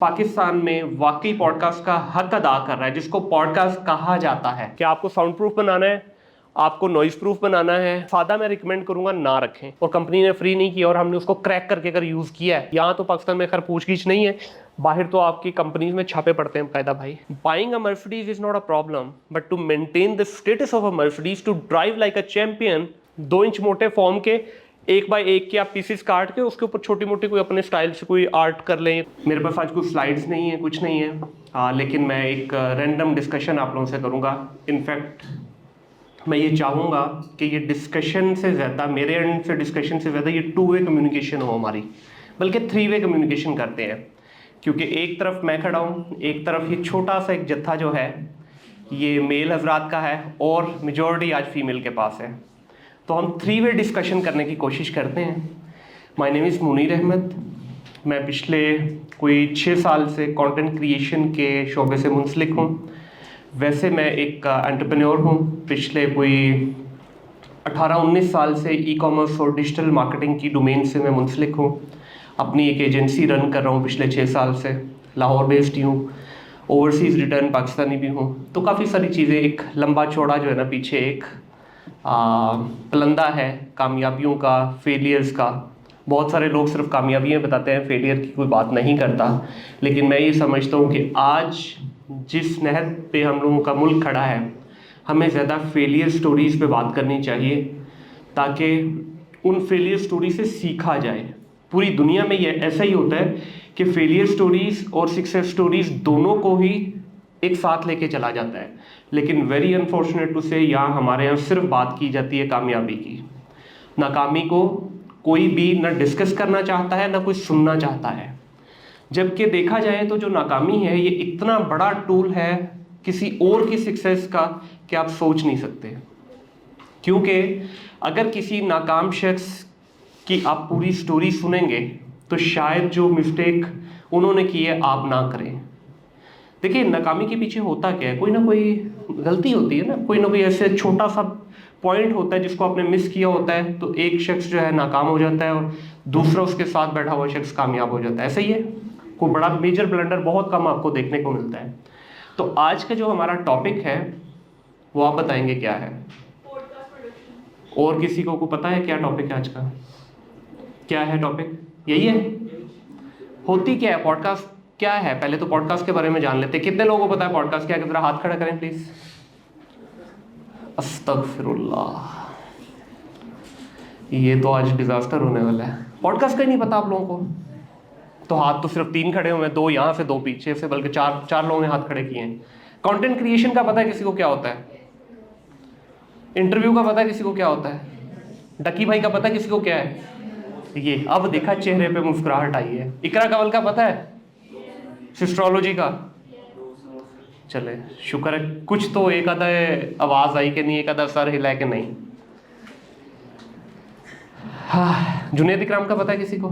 पाकिस्तान में वाकई पॉडकास्ट का हक अदा कर रहा है, जिसको पॉडकास्ट कहा जाता है। कि आपको साउंड प्रूफ बनाना है, आपको नॉइज प्रूफ बनाना है, सादा मैं रिकमेंड करूंगा ना रखें। और कंपनी ने फ्री नहीं किया और हमने उसको क्रैक करके अगर यूज किया है। यहाँ तो पाकिस्तान में खैर पूछगिछ नहीं है, बाहर तो आपकी कंपनीज में छापे पड़ते हैं कायदा भाई। Buying a Mercedes is not a problem, but to maintain the status of a Mercedes, to drive like a champion, 2 inch मोटे फॉर्म के 1x1 के आप पीसेस काट के उसके ऊपर छोटी मोटी कोई अपने स्टाइल से कोई आर्ट कर लें। मेरे पास आज कुछ स्लाइड्स नहीं है, कुछ नहीं है, लेकिन मैं एक रैंडम डिस्कशन आप लोगों से करूंगा। इनफैक्ट मैं ये चाहूँगा कि ये डिस्कशन से ज़्यादा, मेरे एंड से डिस्कशन से ज़्यादा, ये 2 वे कम्युनिकेशन हो हमारी, बल्कि 3 वे कम्युनिकेशन करते हैं। क्योंकि एक तरफ मैं खड़ा हूँ, एक तरफ ये छोटा सा एक जत्था जो है ये मेल हजरात का है और मेजॉरिटी आज फीमेल के पास है। तो हम 3 वे डिस्कशन करने की कोशिश करते हैं। My name is Munir Ahmad. मैं पिछले कोई 6 साल से कंटेंट क्रिएशन के शोबे से मुंसलिक हूँ। वैसे मैं एक एंटरप्रेन्योर हूँ। पिछले कोई 18-19 साल से ई-कॉमर्स और डिजिटल मार्केटिंग की डोमेन से मैं मुंसलिक हूँ। अपनी एक एजेंसी रन कर रहा हूँ पिछले 6 साल से। लाहौर बेस्ड ही हूँ, ओवरसीज़ रिटर्न पाकिस्तानी भी हूँ। तो काफ़ी सारी चीज़ें, एक लंबा चौड़ा जो है ना पीछे एक पलंदा है कामयाबियों का, फेलियर्स का। बहुत सारे लोग सिर्फ कामयाबियाँ बताते हैं, फेलियर की कोई बात नहीं करता। लेकिन मैं ये समझता हूँ कि आज जिस नहज पे हम लोगों का मुल्क खड़ा है, हमें ज़्यादा फेलियर स्टोरीज़ पे बात करनी चाहिए, ताकि उन फेलियर स्टोरी से सीखा जाए। पूरी दुनिया में ये ऐसा ही होता है कि फेलियर स्टोरीज़ और सक्सेस स्टोरीज़ दोनों को ही एक साथ लेके चला जाता है। लेकिन वेरी अनफॉर्चुनेट टू से यहाँ हमारे यहाँ सिर्फ बात की जाती है कामयाबी की। नाकामी को कोई भी ना डिस्कस करना चाहता है, ना कोई सुनना चाहता है। जबकि देखा जाए तो जो नाकामी है ये इतना बड़ा टूल है किसी और की सक्सेस का कि आप सोच नहीं सकते। क्योंकि अगर किसी नाकाम शख्स की आप पूरी स्टोरी सुनेंगे तो शायद जो मिस्टेक उन्होंने की है आप ना करें। देखिए, नाकामी के पीछे होता क्या है, कोई ना कोई गलती होती है ना, कोई ना कोई ऐसे छोटा सा पॉइंट होता है जिसको आपने मिस किया होता है, तो एक शख्स जो है नाकाम हो जाता है और दूसरा उसके साथ बैठा हुआ शख्स कामयाब हो जाता है। ऐसा ही है, कोई बड़ा मेजर ब्लंडर बहुत कम आपको देखने को मिलता है। तो आज का जो हमारा टॉपिक है वो आप बताएंगे क्या है? और किसी को पता है क्या टॉपिक है आज का? क्या है टॉपिक? यही है? होती क्या है पॉडकास्ट, क्या है? पहले तो पॉडकास्ट के बारे में जान लेते हैं। कितने लोगों को पता है पॉडकास्ट क्या है? जरा हाथ खड़ा करें प्लीज। अस्तगफिरुल्लाह, ये तो आज डिजास्टर होने वाला है। पॉडकास्ट का ही नहीं पता आप लोगों को? तो हाथ तो सिर्फ 3 खड़े हुए हैं, 2 यहाँ से 2 पीछे से, बल्कि चार लोगों ने हाथ खड़े किए हैं। कंटेंट क्रिएशन का पता है किसी को क्या होता है? इंटरव्यू का पता है किसी को क्या होता है? डकी भाई का पता है किसी को क्या है? ये अब देखा चेहरे पे मुस्कुराहट आई है। इकरा कंवल का पता है? सिस्ट्रोलॉजी का? चले शुक्र है, कुछ तो एक आधा आवाज आई कि नहीं, एक आधा सर हिला कि नहीं। हाँ, जुनेद इकराम का पता है किसी को?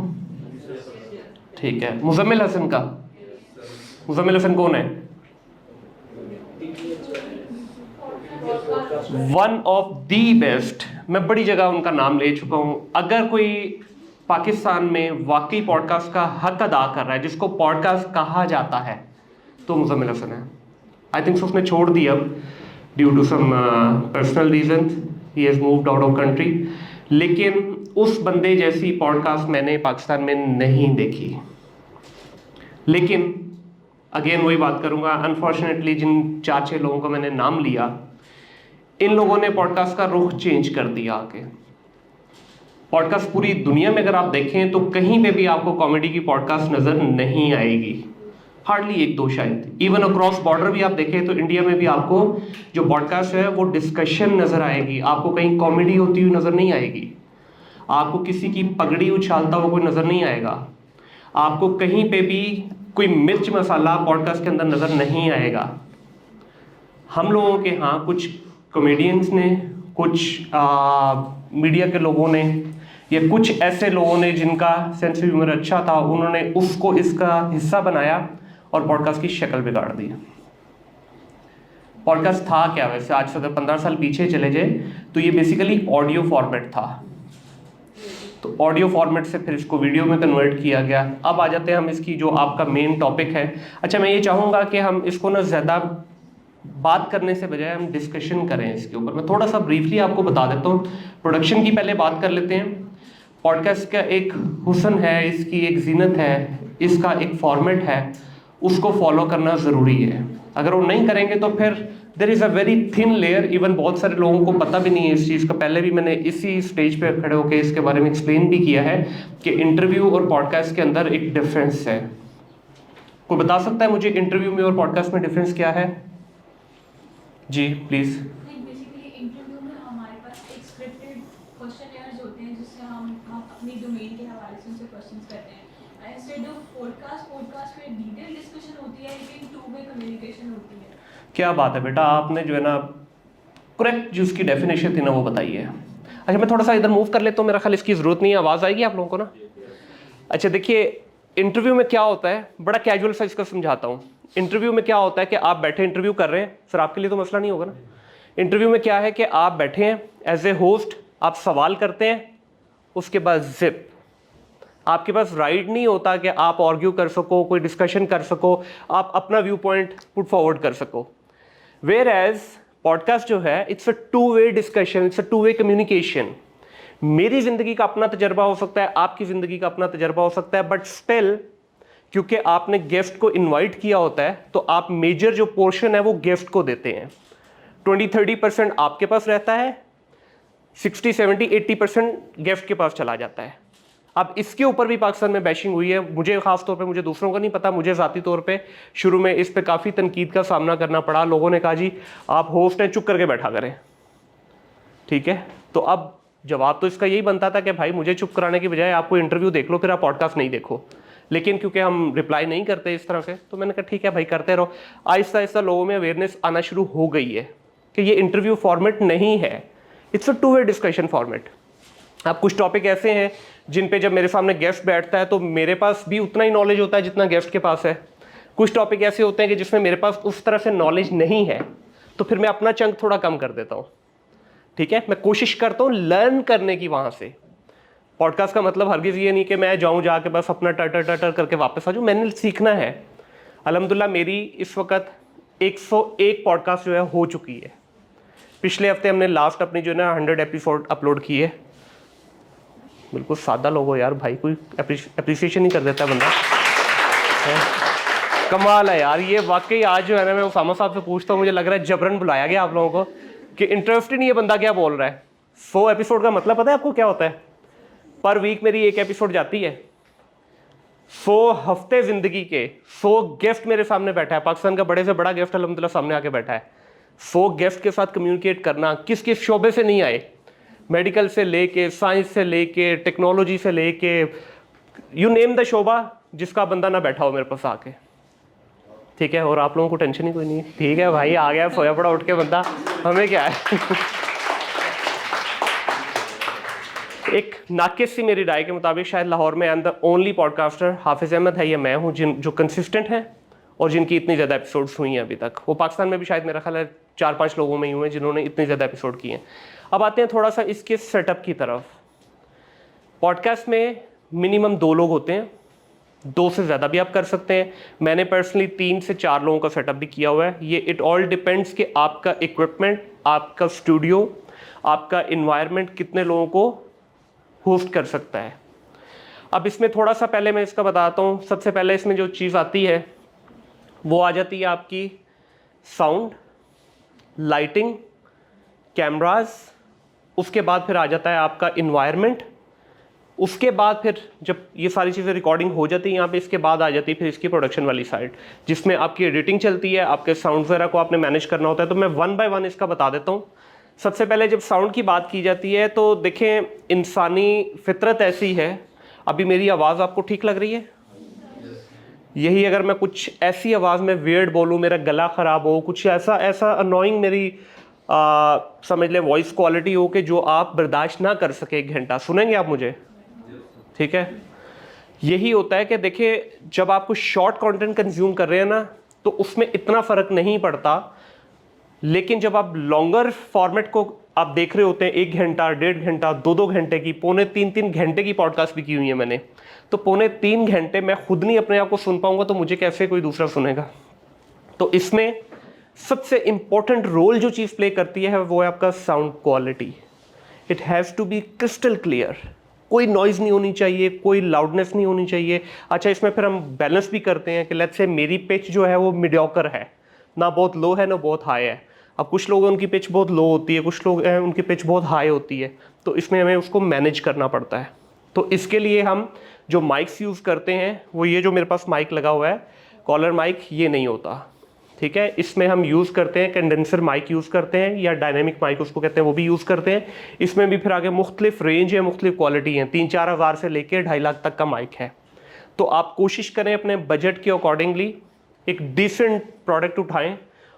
ठीक है। मुजम्मिल हसन का? मुजम्मिल हसन कौन है? One of the best. मैं बड़ी जगह उनका नाम ले चुका हूं। अगर कोई पाकिस्तान में वाकई पॉडकास्ट का हक अदा कर रहा है, जिसको पॉडकास्ट कहा जाता है, तो मुजम्मिल हसन है। आई थिंक उसने छोड़ दिया अब due to some personal reason, he has moved out of country. लेकिन उस बंदे जैसी पॉडकास्ट मैंने पाकिस्तान में नहीं देखी। लेकिन अगेन वही बात करूंगा, अनफॉर्चुनेटली जिन 4-6 लोगों को मैंने नाम लिया, इन लोगों ने पॉडकास्ट का रुख चेंज कर दिया आके। पॉडकास्ट पूरी दुनिया में अगर आप देखें तो कहीं पे भी आपको कॉमेडी की पॉडकास्ट नजर नहीं आएगी, हार्डली 1-2 शायद। इवन अक्रॉस बॉर्डर भी आप देखें तो इंडिया में भी आपको जो पॉडकास्ट है वो डिस्कशन नजर आएगी, आपको कहीं कॉमेडी होती हुई नजर नहीं आएगी। आपको किसी की पगड़ी उछालता हुआ कोई नजर नहीं आएगा। आपको कहीं पे भी कोई मिर्च मसाला पॉडकास्ट के अंदर नजर नहीं आएगा। हम लोगों के यहाँ कुछ कॉमेडियंस ने, कुछ मीडिया के लोगों ने, या कुछ ऐसे लोगों ने जिनका सेंस ऑफ ह्यूमर अच्छा था, उन्होंने उसको इसका हिस्सा बनाया और पॉडकास्ट की शक्ल बिगाड़ दी। पॉडकास्ट था क्या वैसे? आज से अगर 15 साल पीछे चले जाए तो ये बेसिकली ऑडियो फॉर्मेट था। तो ऑडियो फॉर्मेट से फिर इसको वीडियो में कन्वर्ट किया गया। अब आ जाते हैं हम इसकी जो आपका मेन टॉपिक है। अच्छा, मैं ये चाहूँगा कि हम इसको ना ज़्यादा बात करने से बजाय हम डिस्कशन करें इसके ऊपर। मैं थोड़ा सा ब्रीफली आपको बता देता हूँ। प्रोडक्शन की पहले बात कर लेते हैं। पॉडकास्ट का एक हुस्न है, इसकी एक जीनत है, इसका एक फॉर्मेट है, उसको फॉलो करना ज़रूरी है। अगर वो नहीं करेंगे तो फिर there is a very thin layer. Even बहुत सारे लोगों को पता भी नहीं है इस चीज़ का। पहले भी मैंने इसी स्टेज पे खड़े होकर इसके बारे में एक्सप्लेन भी किया है कि इंटरव्यू और पॉडकास्ट के अंदर एक डिफरेंस है। कोई बता सकता है मुझे इंटरव्यू में और पॉडकास्ट में डिफरेंस क्या है? जी प्लीज़। बेसिकली इंटरव्यू में हमारे पास एक स्क्रिप्टेड क्वेश्चनर्स होते हैं जिससे हम अपनी डोमेन के हवाले से उनसे क्वेश्चंस करते हैं। इंस्टेड ऑफ पॉडकास्ट में डिटेल डिस्कशन होती है, लेकिन टू वे कम्युनिकेशन होती है। क्या बात है बेटा, आपने जो है ना करेक्ट जो उसकी डेफिनेशन थी ना वो बताई है। अच्छा, मैं थोड़ा सा इधर मूव कर लेता हूँ, मेरा ख्याल इसकी ज़रूरत नहीं है। आवाज़ आएगी आप लोगों को ना? अच्छा देखिए, इंटरव्यू में क्या होता है, बड़ा कैजुअल सा इसका समझाता हूँ। इंटरव्यू में क्या होता है कि आप बैठे इंटरव्यू कर रहे हैं, सर आपके लिए तो मसला नहीं होगा ना। इंटरव्यू में क्या है कि आप बैठे हैं एज ए होस्ट, आप सवाल करते हैं, उसके बाद जिप आपके पास राइट नहीं होता कि आप आर्ग्यू कर सको, कोई डिस्कशन कर सको, आप अपना व्यू पॉइंट पुट फॉरवर्ड कर सको। वेयर एज पॉडकास्ट जो है, it's a two way discussion, it's a two way communication. मेरी ज़िंदगी का अपना तजर्बा हो सकता है, आपकी ज़िंदगी का अपना तजर्बा हो सकता है, बट स्टिल क्योंकि आपने गेस्ट को इनवाइट किया होता है तो आप मेजर जो पोर्शन है वो गेस्ट को देते हैं। 20-30% आपके पास रहता है, 60-70-80% गेस्ट के पास चला जाता है। अब इसके ऊपर भी पाकिस्तान में बैशिंग हुई है। मुझे खास तौर पे, मुझे दूसरों का नहीं पता, मुझे ज़ाती तौर पे शुरू में इस पे काफ़ी तनकीद का सामना करना पड़ा। लोगों ने कहा जी आप होस्ट हैं, चुप करके बैठा करें। ठीक है, तो अब जवाब तो इसका यही बनता था कि भाई मुझे चुप कराने की बजाय आपको इंटरव्यू देख लो, फिर आप पॉडकास्ट नहीं देखो। लेकिन क्योंकि हम रिप्लाई नहीं करते इस तरह से, तो मैंने कहा ठीक है भाई करते रहो। आहिस्ता आहिस्ता लोगों में अवेयरनेस आना शुरू हो गई है कि ये इंटरव्यू फॉर्मेट नहीं है, it's a two way discussion format. अब कुछ टॉपिक ऐसे हैं जिन पे जब मेरे सामने गेस्ट बैठता है तो मेरे पास भी उतना ही नॉलेज होता है जितना गेस्ट के पास है। कुछ टॉपिक ऐसे होते हैं कि जिसमें मेरे पास उस तरह से नॉलेज नहीं है, तो फिर मैं अपना चंक थोड़ा कम कर देता हूँ। ठीक है, मैं कोशिश करता हूँ लर्न करने की वहाँ से। पॉडकास्ट का मतलब हरगिज़ ये नहीं कि मैं जाऊँ जाके बस अपना टर करके वापस आ जाऊँ, मैंने सीखना है। अल्हम्दुलिल्लाह मेरी इस वक्त 101 पॉडकास्ट जो है हो चुकी है। पिछले हफ्ते हमने लास्ट अपनी जो है ना 100 एपिसोड अपलोड किए। बिल्कुल सादा लोग हो यार भाई, कोई अप्रिसिएशन नहीं कर देता बंदा। कमाल है यार, ये वाकई आज जो है ना मैं उसामा साहब से पूछता हूँ, मुझे लग रहा है जबरन बुलाया गया आप लोगों को कि इंटरेस्ट ही नहीं है बंदा क्या बोल रहा है। 100 एपिसोड का मतलब पता है आपको क्या होता है? पर वीक मेरी एक एपिसोड जाती है। 100 हफ्ते जिंदगी के 100 गेस्ट मेरे सामने बैठा है। पाकिस्तान का बड़े से बड़ा गेस्ट अल्हम्दुलिल्लाह सामने आके बैठा है। 100 गेस्ट के साथ कम्युनिकेट करना, किस किस शोबे से नहीं आए, मेडिकल से लेके, साइंस से लेके, टेक्नोलॉजी से लेके, यू नेम द शोबा, जिसका बंदा ना बैठा हो मेरे पास आके। ठीक है, और आप लोगों को टेंशन ही कोई नहीं है। ठीक है भाई, आ गया सोया पड़ा उठ के बंदा, हमें क्या है। एक नाकिस सी मेरी राय के मुताबिक शायद लाहौर में I am the only podcaster, हाफिज़ अहमद है, ये मैं हूँ, जो कंसिस्टेंट हैं और जिनकी इतनी ज़्यादा एपिसोड्स हुई हैं अभी तक। वो पाकिस्तान में भी शायद मेरा ख्याल है 4-5 लोगों में ही हुए जिन्होंने इतनी ज़्यादा एपिसोड किए हैं। अब आते हैं थोड़ा सा इसके सेटअप की तरफ। पॉडकास्ट में मिनिमम 2 लोग होते हैं, 2 से ज़्यादा भी आप कर सकते हैं। मैंने पर्सनली 3 से 4 लोगों का सेटअप भी किया हुआ है। ये इट ऑल डिपेंड्स कि आपका इक्विपमेंट, आपका स्टूडियो, आपका इन्वायरमेंट कितने लोगों को होस्ट कर सकता है। अब इसमें थोड़ा सा पहले मैं इसका बताता हूँ। सबसे पहले इसमें जो चीज़ आती है वो आ जाती है आपकी साउंड, लाइटिंग, कैमरास। उसके बाद फिर आ जाता है आपका इन्वायरमेंट। उसके बाद फिर जब ये सारी चीज़ें रिकॉर्डिंग हो जाती है यहाँ पे, इसके बाद आ जाती है फिर इसकी प्रोडक्शन वाली साइड, जिसमें आपकी एडिटिंग चलती है, आपके साउंड वगैरह को आपने मैनेज करना होता है। तो मैं 1 बाय 1 इसका बता देता हूँ। सबसे पहले जब साउंड की बात की जाती है तो देखें, इंसानी फितरत ऐसी है। अभी मेरी आवाज़ आपको ठीक लग रही है? यही अगर मैं कुछ ऐसी आवाज़ में वियर्ड बोलूँ, मेरा गला ख़राब हो, कुछ ऐसा अनोइंग मेरी समझ लें वॉइस क्वालिटी हो कि जो आप बर्दाश्त ना कर सके, 1 घंटा सुनेंगे आप मुझे? ठीक है, यही होता है कि देखिए जब आप कुछ शॉर्ट कंटेंट कंज्यूम कर रहे हैं ना, तो उसमें इतना फ़र्क नहीं पड़ता लेकिन जब आप लॉन्गर फॉर्मेट को आप देख रहे होते हैं, 1 घंटा, 1.5 घंटा, 2-2 घंटे की, पौने 3-3 घंटे की पॉडकास्ट भी की हुई है मैंने, तो पौने 3 घंटे मैं खुद नहीं अपने आप को सुन पाऊंगा तो मुझे कैसे कोई दूसरा सुनेगा। तो इसमें सबसे इंपॉर्टेंट रोल जो चीज़ प्ले करती है वो है आपका sound quality. It has to be crystal clear, कोई नॉइज़ नहीं होनी चाहिए, कोई लाउडनेस नहीं होनी चाहिए। अच्छा, इसमें फिर हम बैलेंस भी करते हैं कि लेट्स से मेरी पिच जो है वो मीडियोकर है, ना बहुत लो है ना बहुत हाई है। अब कुछ लोग उनकी पिच बहुत लो होती है, कुछ लोग हैं उनकी पिच बहुत हाई होती है, तो इसमें हमें उसको मैनेज करना पड़ता है। तो इसके लिए हम जो माइक्स यूज़ करते हैं वो ये जो मेरे पास माइक लगा हुआ है, कॉलर माइक, ये नहीं होता, ठीक है। इसमें हम यूज़ करते हैं कंडेंसर माइक यूज़ करते हैं, या डायनेमिक माइक उसको कहते हैं, वो भी यूज़ करते हैं। इसमें भी फिर आगे मुख्तलिफ रेंज है, मुख्तलिफ क्वालिटी है, 3-4 हज़ार से लेकर 2.5 लाख तक का माइक है। तो आप कोशिश करें अपने बजट के अकॉर्डिंगली एक डिसेंट प्रोडक्ट उठाएं,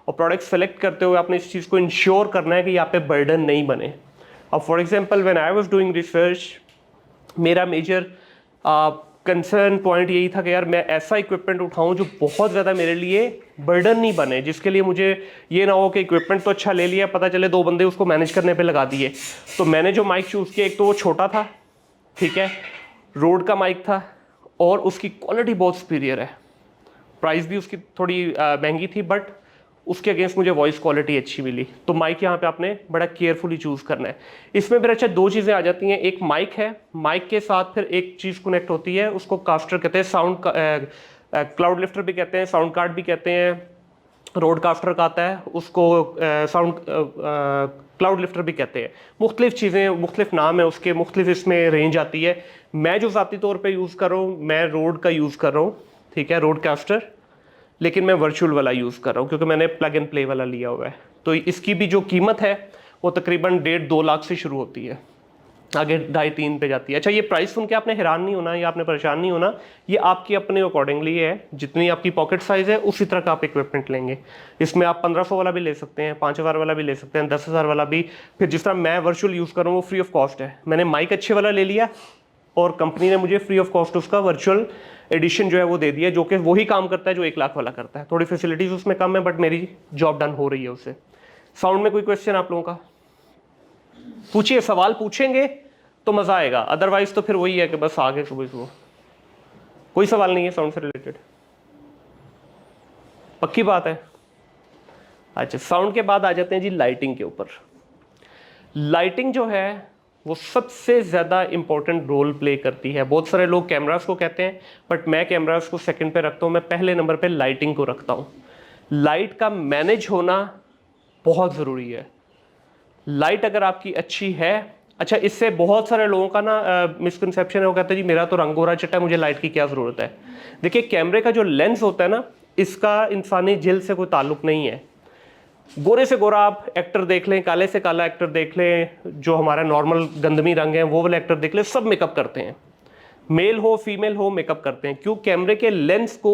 और प्रोडक्ट सेलेक्ट करते हुए आपने इस चीज़ को इंश्योर करना है कि यहाँ पे बर्डन नहीं बने। अब for example when I was doing research, मेरा मेजर कंसर्न पॉइंट यही था कि यार मैं ऐसा इक्विपमेंट उठाऊं जो बहुत ज़्यादा मेरे लिए बर्डन नहीं बने, जिसके लिए मुझे ये ना हो कि इक्विपमेंट तो अच्छा ले लिया, पता चले 2 बंदे उसको मैनेज करने पे लगा दिए। तो मैंने जो माइक चूज़ किया, एक तो वो छोटा था, ठीक है, रोड का माइक था, और उसकी क्वालिटी बहुत सुपीरियर है। प्राइस भी उसकी थोड़ी महंगी थी, बट उसके अगेंस्ट मुझे वॉइस क्वालिटी अच्छी मिली। तो माइक यहाँ पे आपने बड़ा केयरफुली चूज़ करना है। इसमें फिर अच्छा 2 चीज़ें आ जाती हैं, एक माइक है, माइक के साथ फिर एक चीज़ कनेक्ट होती है, उसको कास्टर कहते हैं, साउंड क्लाउड लिफ्टर भी कहते हैं, साउंड कार्ड भी कहते हैं, रोड कास्टर का आता है, उसको साउंड क्लाउड लिफ्टर भी कहते हैं। मुख्तलिफ चीज़ें, मुख्तलिफ नाम है उसके, मुख्तलिफ इसमें रेंज आती है। मैं जो ज़ाती तौर पर यूज़ कर रहा हूँ, मैं रोड का यूज़ कर रहा हूँ, ठीक है, रोड कास्टर, लेकिन मैं वर्चुअल वाला यूज़ कर रहा हूँ क्योंकि मैंने प्लग एंड प्ले वाला लिया हुआ है। तो इसकी भी जो कीमत है वो तकरीबन 1.5-2 लाख से शुरू होती है, आगे 2.5-3 पे जाती है। अच्छा, ये प्राइस सुन के आपने हैरान नहीं होना या आपने परेशान नहीं होना, ये आपकी अपने अकॉर्डिंगली है, जितनी आपकी पॉकेट साइज़ है उसी तरह का आप इक्विपमेंट लेंगे। इसमें आप 1500 वाला भी ले सकते हैं, 5000 वाला भी ले सकते हैं, 10,000 वाला भी। फिर जिस तरह मैं वर्चुअल यूज़ कर रहा हूँ वो फ्री ऑफ कॉस्ट है। मैंने माइक अच्छे वाला ले लिया और कंपनी ने मुझे फ्री ऑफ कॉस्ट उसका वर्चुअल एडिशन जो है वो दे दिया, जो कि वही काम करता है जो 1 लाख वाला करता है। थोड़ी फैसिलिटीज़ उसमें कम है, बट मेरी जॉब डन हो रही है उससे। साउंड में कोई क्वेश्चन आप लोगों का? पूछिए, सवाल पूछेंगे तो मज़ा आएगा, अदरवाइज तो फिर वही है कि बस आगे सुबह कोई सवाल नहीं है साउंड से रिलेटेड। पक्की बात है? अच्छा, साउंड के बाद आ जाते हैं जी लाइटिंग के ऊपर। लाइटिंग जो है वो सबसे ज़्यादा इंपॉर्टेंट रोल प्ले करती है। बहुत सारे लोग कैमरास को कहते हैं, बट मैं कैमरास को सेकंड पे रखता हूँ, मैं पहले नंबर पे लाइटिंग को रखता हूँ। लाइट का मैनेज होना बहुत ज़रूरी है। लाइट अगर आपकी अच्छी है, अच्छा, इससे बहुत सारे लोगों का ना मिसकंसेप्शन है, वो कहते हैं जी मेरा तो रंग गोरा चिट्टा, मुझे लाइट की क्या ज़रूरत है। देखिए, कैमरे का जो लेंस होता है ना, इसका इंसानी जिल्द से कोई ताल्लुक़ नहीं है। गोरे से गोरा आप एक्टर देख लें, काले से काला एक्टर देख लें, जो हमारा नॉर्मल गंदमी रंग है वो वाले एक्टर देख लें, सब मेकअप करते हैं, मेल हो फीमेल हो मेकअप करते हैं। क्यों? कैमरे के लेंस को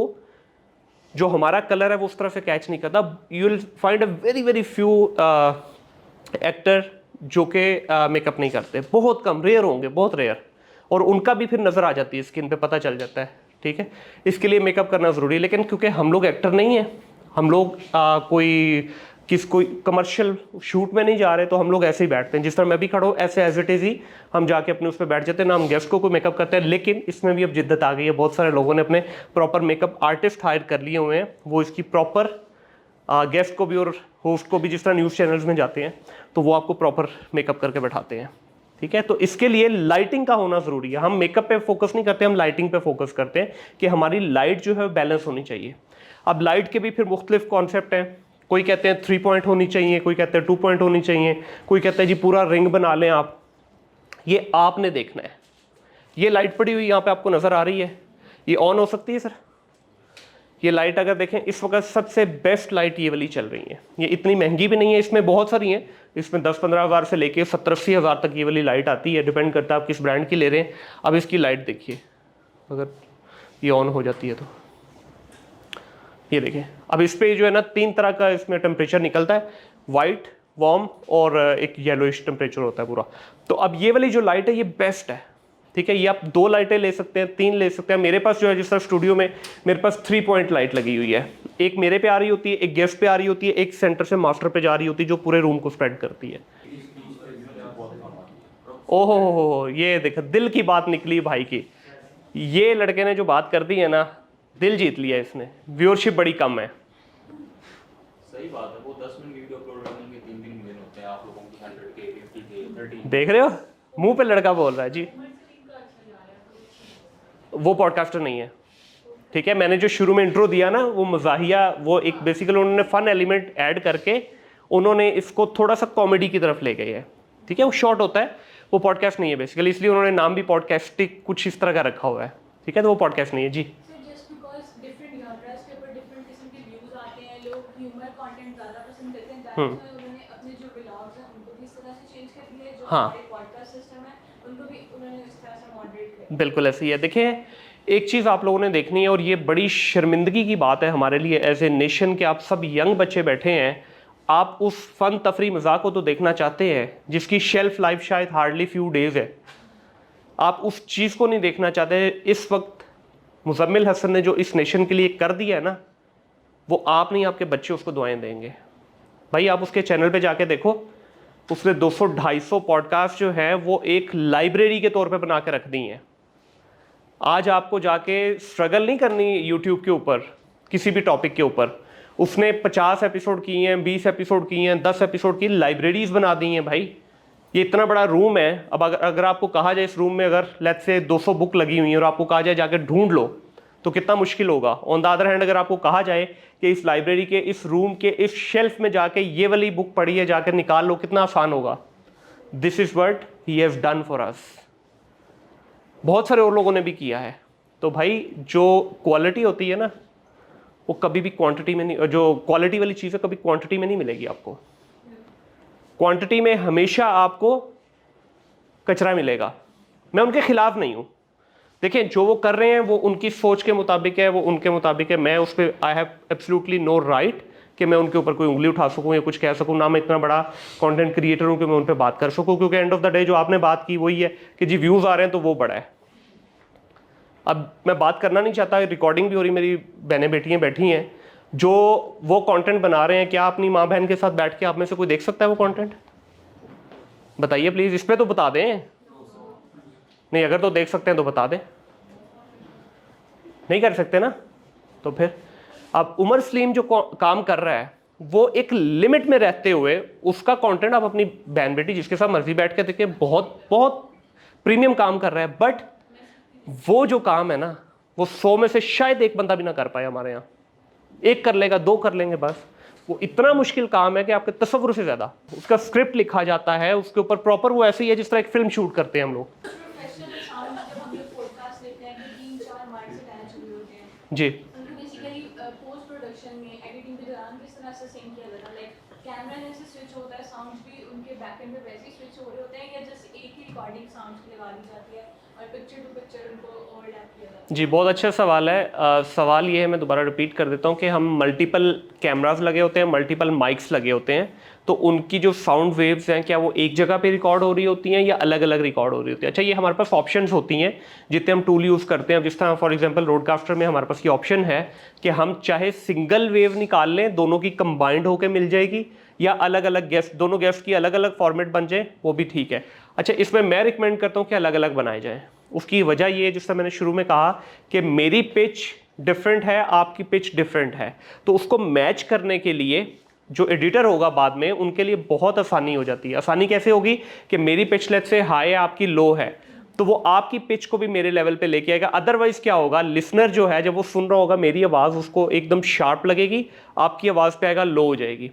जो हमारा कलर है वो उस तरह से कैच नहीं करता। You will find a very very few actor जो कि मेकअप नहीं करते, बहुत कम, रेयर होंगे, बहुत रेयर, और उनका भी फिर नज़र आ जाती है, स्किन पे पता चल जाता है, ठीक है। इसके लिए मेकअप करना ज़रूरी है, लेकिन क्योंकि हम लोग एक्टर नहीं हैं, हम लोग कोई कमर्शियल शूट में नहीं जा रहे, तो हम लोग ऐसे ही बैठते हैं, जिस तरह मैं भी खड़ा हूँ ऐसे एज इट इज़ ही हम जाके अपने उस पर बैठ जाते हैं ना, हम गेस्ट को कोई मेकअप करते हैं। लेकिन इसमें भी अब जिद्दत आ गई है, बहुत सारे लोगों ने अपने प्रॉपर मेकअप आर्टिस्ट हायर कर लिए हुए हैं, वो इसकी प्रॉपर गेस्ट को भी और होस्ट को भी, जिस तरह न्यूज़ चैनल्स में जाते हैं तो वो आपको प्रॉपर मेकअप करके बैठाते हैं, ठीक है। तो इसके लिए लाइटिंग का होना ज़रूरी है। हम मेकअप पे फोकस नहीं करते, हम लाइटिंग पे फोकस करते हैं कि हमारी लाइट जो है बैलेंस होनी चाहिए। अब लाइट के भी फिर मुख्तलिफ कॉन्सेप्ट हैं, कोई कहते हैं 3 पॉइंट होनी चाहिए, कोई कहते हैं 2 पॉइंट होनी चाहिए, कोई कहता है जी पूरा रिंग बना लें आप। ये आपने देखना है। ये लाइट पड़ी हुई यहाँ पे आपको नज़र आ रही है, ये ऑन हो सकती है सर? ये लाइट अगर देखें, इस वक्त सबसे बेस्ट लाइट ये वाली चल रही है। ये इतनी महंगी भी नहीं है, इसमें बहुत सारी हैं, इसमें 10-15 हज़ार से लेके 70-80 हज़ार तक ये वाली लाइट आती है, डिपेंड करता है आप किस ब्रांड की ले रहे हैं। अब इसकी लाइट देखिए, अगर ये ऑन हो जाती है तो ये देखें, अब इस पर जो है ना 3 तरह का इसमें टेम्परेचर निकलता है, वाइट, वार्म और एक येलोइश टेम्परेचर होता है पूरा। तो अब ये वाली जो लाइट है ये बेस्ट है, ठीक है। ये आप 2 लाइटें ले सकते हैं, 3 ले सकते हैं। मेरे पास जो है, जिस तरह स्टूडियो में मेरे पास 3 पॉइंट लाइट लगी हुई है, एक मेरे पे आ रही होती है, एक गेस्ट पे आ रही होती है, एक सेंटर से मास्टर पे जा रही होती है जो पूरे रूम को स्प्रेड करती है। ओहो हो, ये देख दिल की बात निकली भाई की। ये लड़के ने जो बात कर दी है ना, दिल जीत लिया इसने। व्यूअरशिप बड़ी कम है। सही बात है, वो 10 मिनट वीडियो अपलोड करने के 3-3 मिलियन होते हैं, आप लोगों की 100K 50K 30। देख रहे हो, मुंह पे लड़का बोल रहा है जी। वो पॉडकास्टर नहीं है, ठीक है। मैंने जो शुरू में इंट्रो दिया ना, वो मजाहिया, वो एक बेसिकली उन्होंने फन एलिमेंट ऐड करके उन्होंने इसको थोड़ा सा कॉमेडी की तरफ ले गए है, ठीक है। वो शॉर्ट होता है, वो पॉडकास्ट नहीं है बेसिकली, इसलिए उन्होंने नाम भी पॉडकास्टिक कुछ इस तरह का रखा हुआ है, ठीक है। तो वो पॉडकास्ट नहीं है जी। जस्ट बिकॉज डिफरेंट जॉनर्स के ऊपर डिफरेंट किस्म के व्यूज आते हैं, लोग ह्यूमर कंटेंट ज़्यादा पसंद करते हैं, दैट्स व्हाई उन्होंने अपने जो व्लॉग्स हैं उनको भी इस तरह से चेंज कर दिया है, जो हाँ। हमारे पॉडकास्ट सिस्टम है उनको भी उन्होंने इस तरह से मॉडरेट किया। बिल्कुल ऐसी है। देखिए, एक चीज़ आप लोगों ने देखनी है, और ये बड़ी शर्मिंदगी की बात है हमारे लिए एज ए नेशन कि आप सब यंग बच्चे बैठे हैं, आप उस फन तफरी मजाक को तो देखना चाहते हैं जिसकी शेल्फ लाइफ शायद हार्डली फ्यू डेज है। आप उस चीज़ को नहीं देखना चाहते। इस वक्त मुज़म्मिल हसन ने जो इस नेशन के लिए कर दिया है ना, वो आप नहीं, आपके बच्चे उसको दुआएं देंगे। भाई आप उसके चैनल पे जाके देखो, उसने 200-250 पॉडकास्ट जो है वो एक लाइब्रेरी के तौर पे बना के रख दी हैं। आज आपको जाके स्ट्रगल नहीं करनी यूट्यूब के ऊपर किसी भी टॉपिक के ऊपर। उसने 50 एपिसोड किए हैं, 20 एपिसोड किए हैं, 10 एपिसोड की लाइब्रेरीज बना दी हैं। भाई ये इतना बड़ा रूम है, अब अगर आपको कहा जाए इस रूम में अगर लेट्स से 200 बुक लगी हुई हैं और आपको कहा जाए जाके ढूंढ लो, तो कितना मुश्किल होगा। ऑन द अदर हैंड अगर आपको कहा जाए कि इस लाइब्रेरी के इस रूम के इस शेल्फ में जाके ये वाली बुक पढ़ी है, जाकर निकाल लो, कितना आसान होगा। This is what he has done for us. बहुत सारे और लोगों ने भी किया है। तो भाई जो क्वालिटी होती है ना, वो कभी भी क्वांटिटी में नहीं, जो क्वालिटी वाली चीज़ है कभी क्वांटिटी में नहीं मिलेगी आपको। क्वांटिटी में हमेशा आपको कचरा मिलेगा। मैं उनके खिलाफ नहीं हूँ। देखिए, जो वो कर रहे हैं वो उनकी सोच के मुताबिक है, वो उनके मुताबिक है। मैं उस पर I have absolutely no right कि मैं उनके ऊपर कोई उंगली उठा सकूं या कुछ कह सकूं। ना मैं इतना बड़ा कंटेंट क्रिएटर हूं कि मैं उन पर बात कर सकूं, क्योंकि एंड ऑफ द डे जो आपने बात की वही है कि जी व्यूज़ आ रहे हैं तो वो बड़ा है। अब मैं बात करना नहीं चाहता, रिकॉर्डिंग भी हो रही, मेरी बहनें बेटियाँ बैठी हैं जो वो कंटेंट बना रहे हैं। क्या अपनी माँ बहन के साथ बैठ के आप में से कोई देख सकता है वो कंटेंट? बताइए प्लीज़, इस पर तो बता दें। नहीं, अगर तो देख सकते हैं तो बता दें। नहीं कर सकते ना, तो फिर अब उमर सलीम जो काम कर रहा है वो एक लिमिट में रहते हुए उसका कंटेंट आप अपनी बहन बेटी जिसके साथ मर्जी बैठ के देखिए, बहुत बहुत प्रीमियम काम कर रहा है। बट वो जो काम है ना, वो 100 में से शायद एक बंदा भी ना कर पाए हमारे यहाँ। एक कर लेगा, 2 कर लेंगे बस। वो इतना मुश्किल काम है कि आपके तसव्वुर से ज़्यादा। उसका स्क्रिप्ट लिखा जाता है, उसके ऊपर प्रॉपर वो ऐसे ही है जिस तरह एक फिल्म शूट करते हैं हम लोग। प्रोफेशनल साउंड जब हम लोग पॉडकास्ट लेते हैं कि 3-4 माइक से अटैच हुए होते हैं, जी, उनको बेसिकली पोस्ट प्रोडक्शन में एडिटिंग के दौरान किस तरह से सिंक किया जाता है? लाइक कैमरा जैसे स्विच होता है, साउंड भी उनके बैक एंड पे वैसे ही स्विच हो रहे होते हैं, या जस्ट एक ही रिकॉर्डिंग साउंड लगा दी जाती है और पिक्चर टू पिक्चर उनको ओवरलैप किया जाता है? जी, बहुत अच्छा सवाल है। सवाल ये है, मैं दोबारा रिपीट कर देता हूँ कि हम मल्टीपल कैमरास लगे होते हैं, मल्टीपल माइक्स लगे होते हैं, तो उनकी जो साउंड वेव्स हैं क्या वो एक जगह पे रिकॉर्ड हो रही होती हैं या अलग अलग रिकॉर्ड हो रही होती है? अच्छा, ये हमारे पास ऑप्शंस होती हैं जितने हम टूल यूज़ करते हैं। जिस तरह फॉर एग्जांपल रोडकास्टर में हमारे पास ये ऑप्शन है कि हम चाहे सिंगल वेव निकाल लें, दोनों की कंबाइंड होकर मिल जाएगी, या अलग अलग गेस्ट, दोनों गेस्ट की अलग अलग फॉर्मेट बन जाए, वो भी ठीक है। अच्छा, इसमें मैं रिकमेंड करता हूँ कि अलग अलग बनाए जाएँ। उसकी वजह ये है, जिस तरह मैंने शुरू में कहा कि मेरी पिच डिफरेंट है, आपकी पिच डिफरेंट है, तो उसको मैच करने के लिए जो एडिटर होगा बाद में उनके लिए बहुत आसानी हो जाती है। आसानी कैसे होगी कि मेरी पिच लेट से हाई है, आपकी लो है, तो वो आपकी पिच को भी मेरे लेवल पे लेके आएगा। अदरवाइज क्या होगा, लिसनर जो है जब वो सुन रहा होगा मेरी आवाज़ उसको एकदम शार्प लगेगी, आपकी आवाज़ पे आएगा लो हो जाएगी।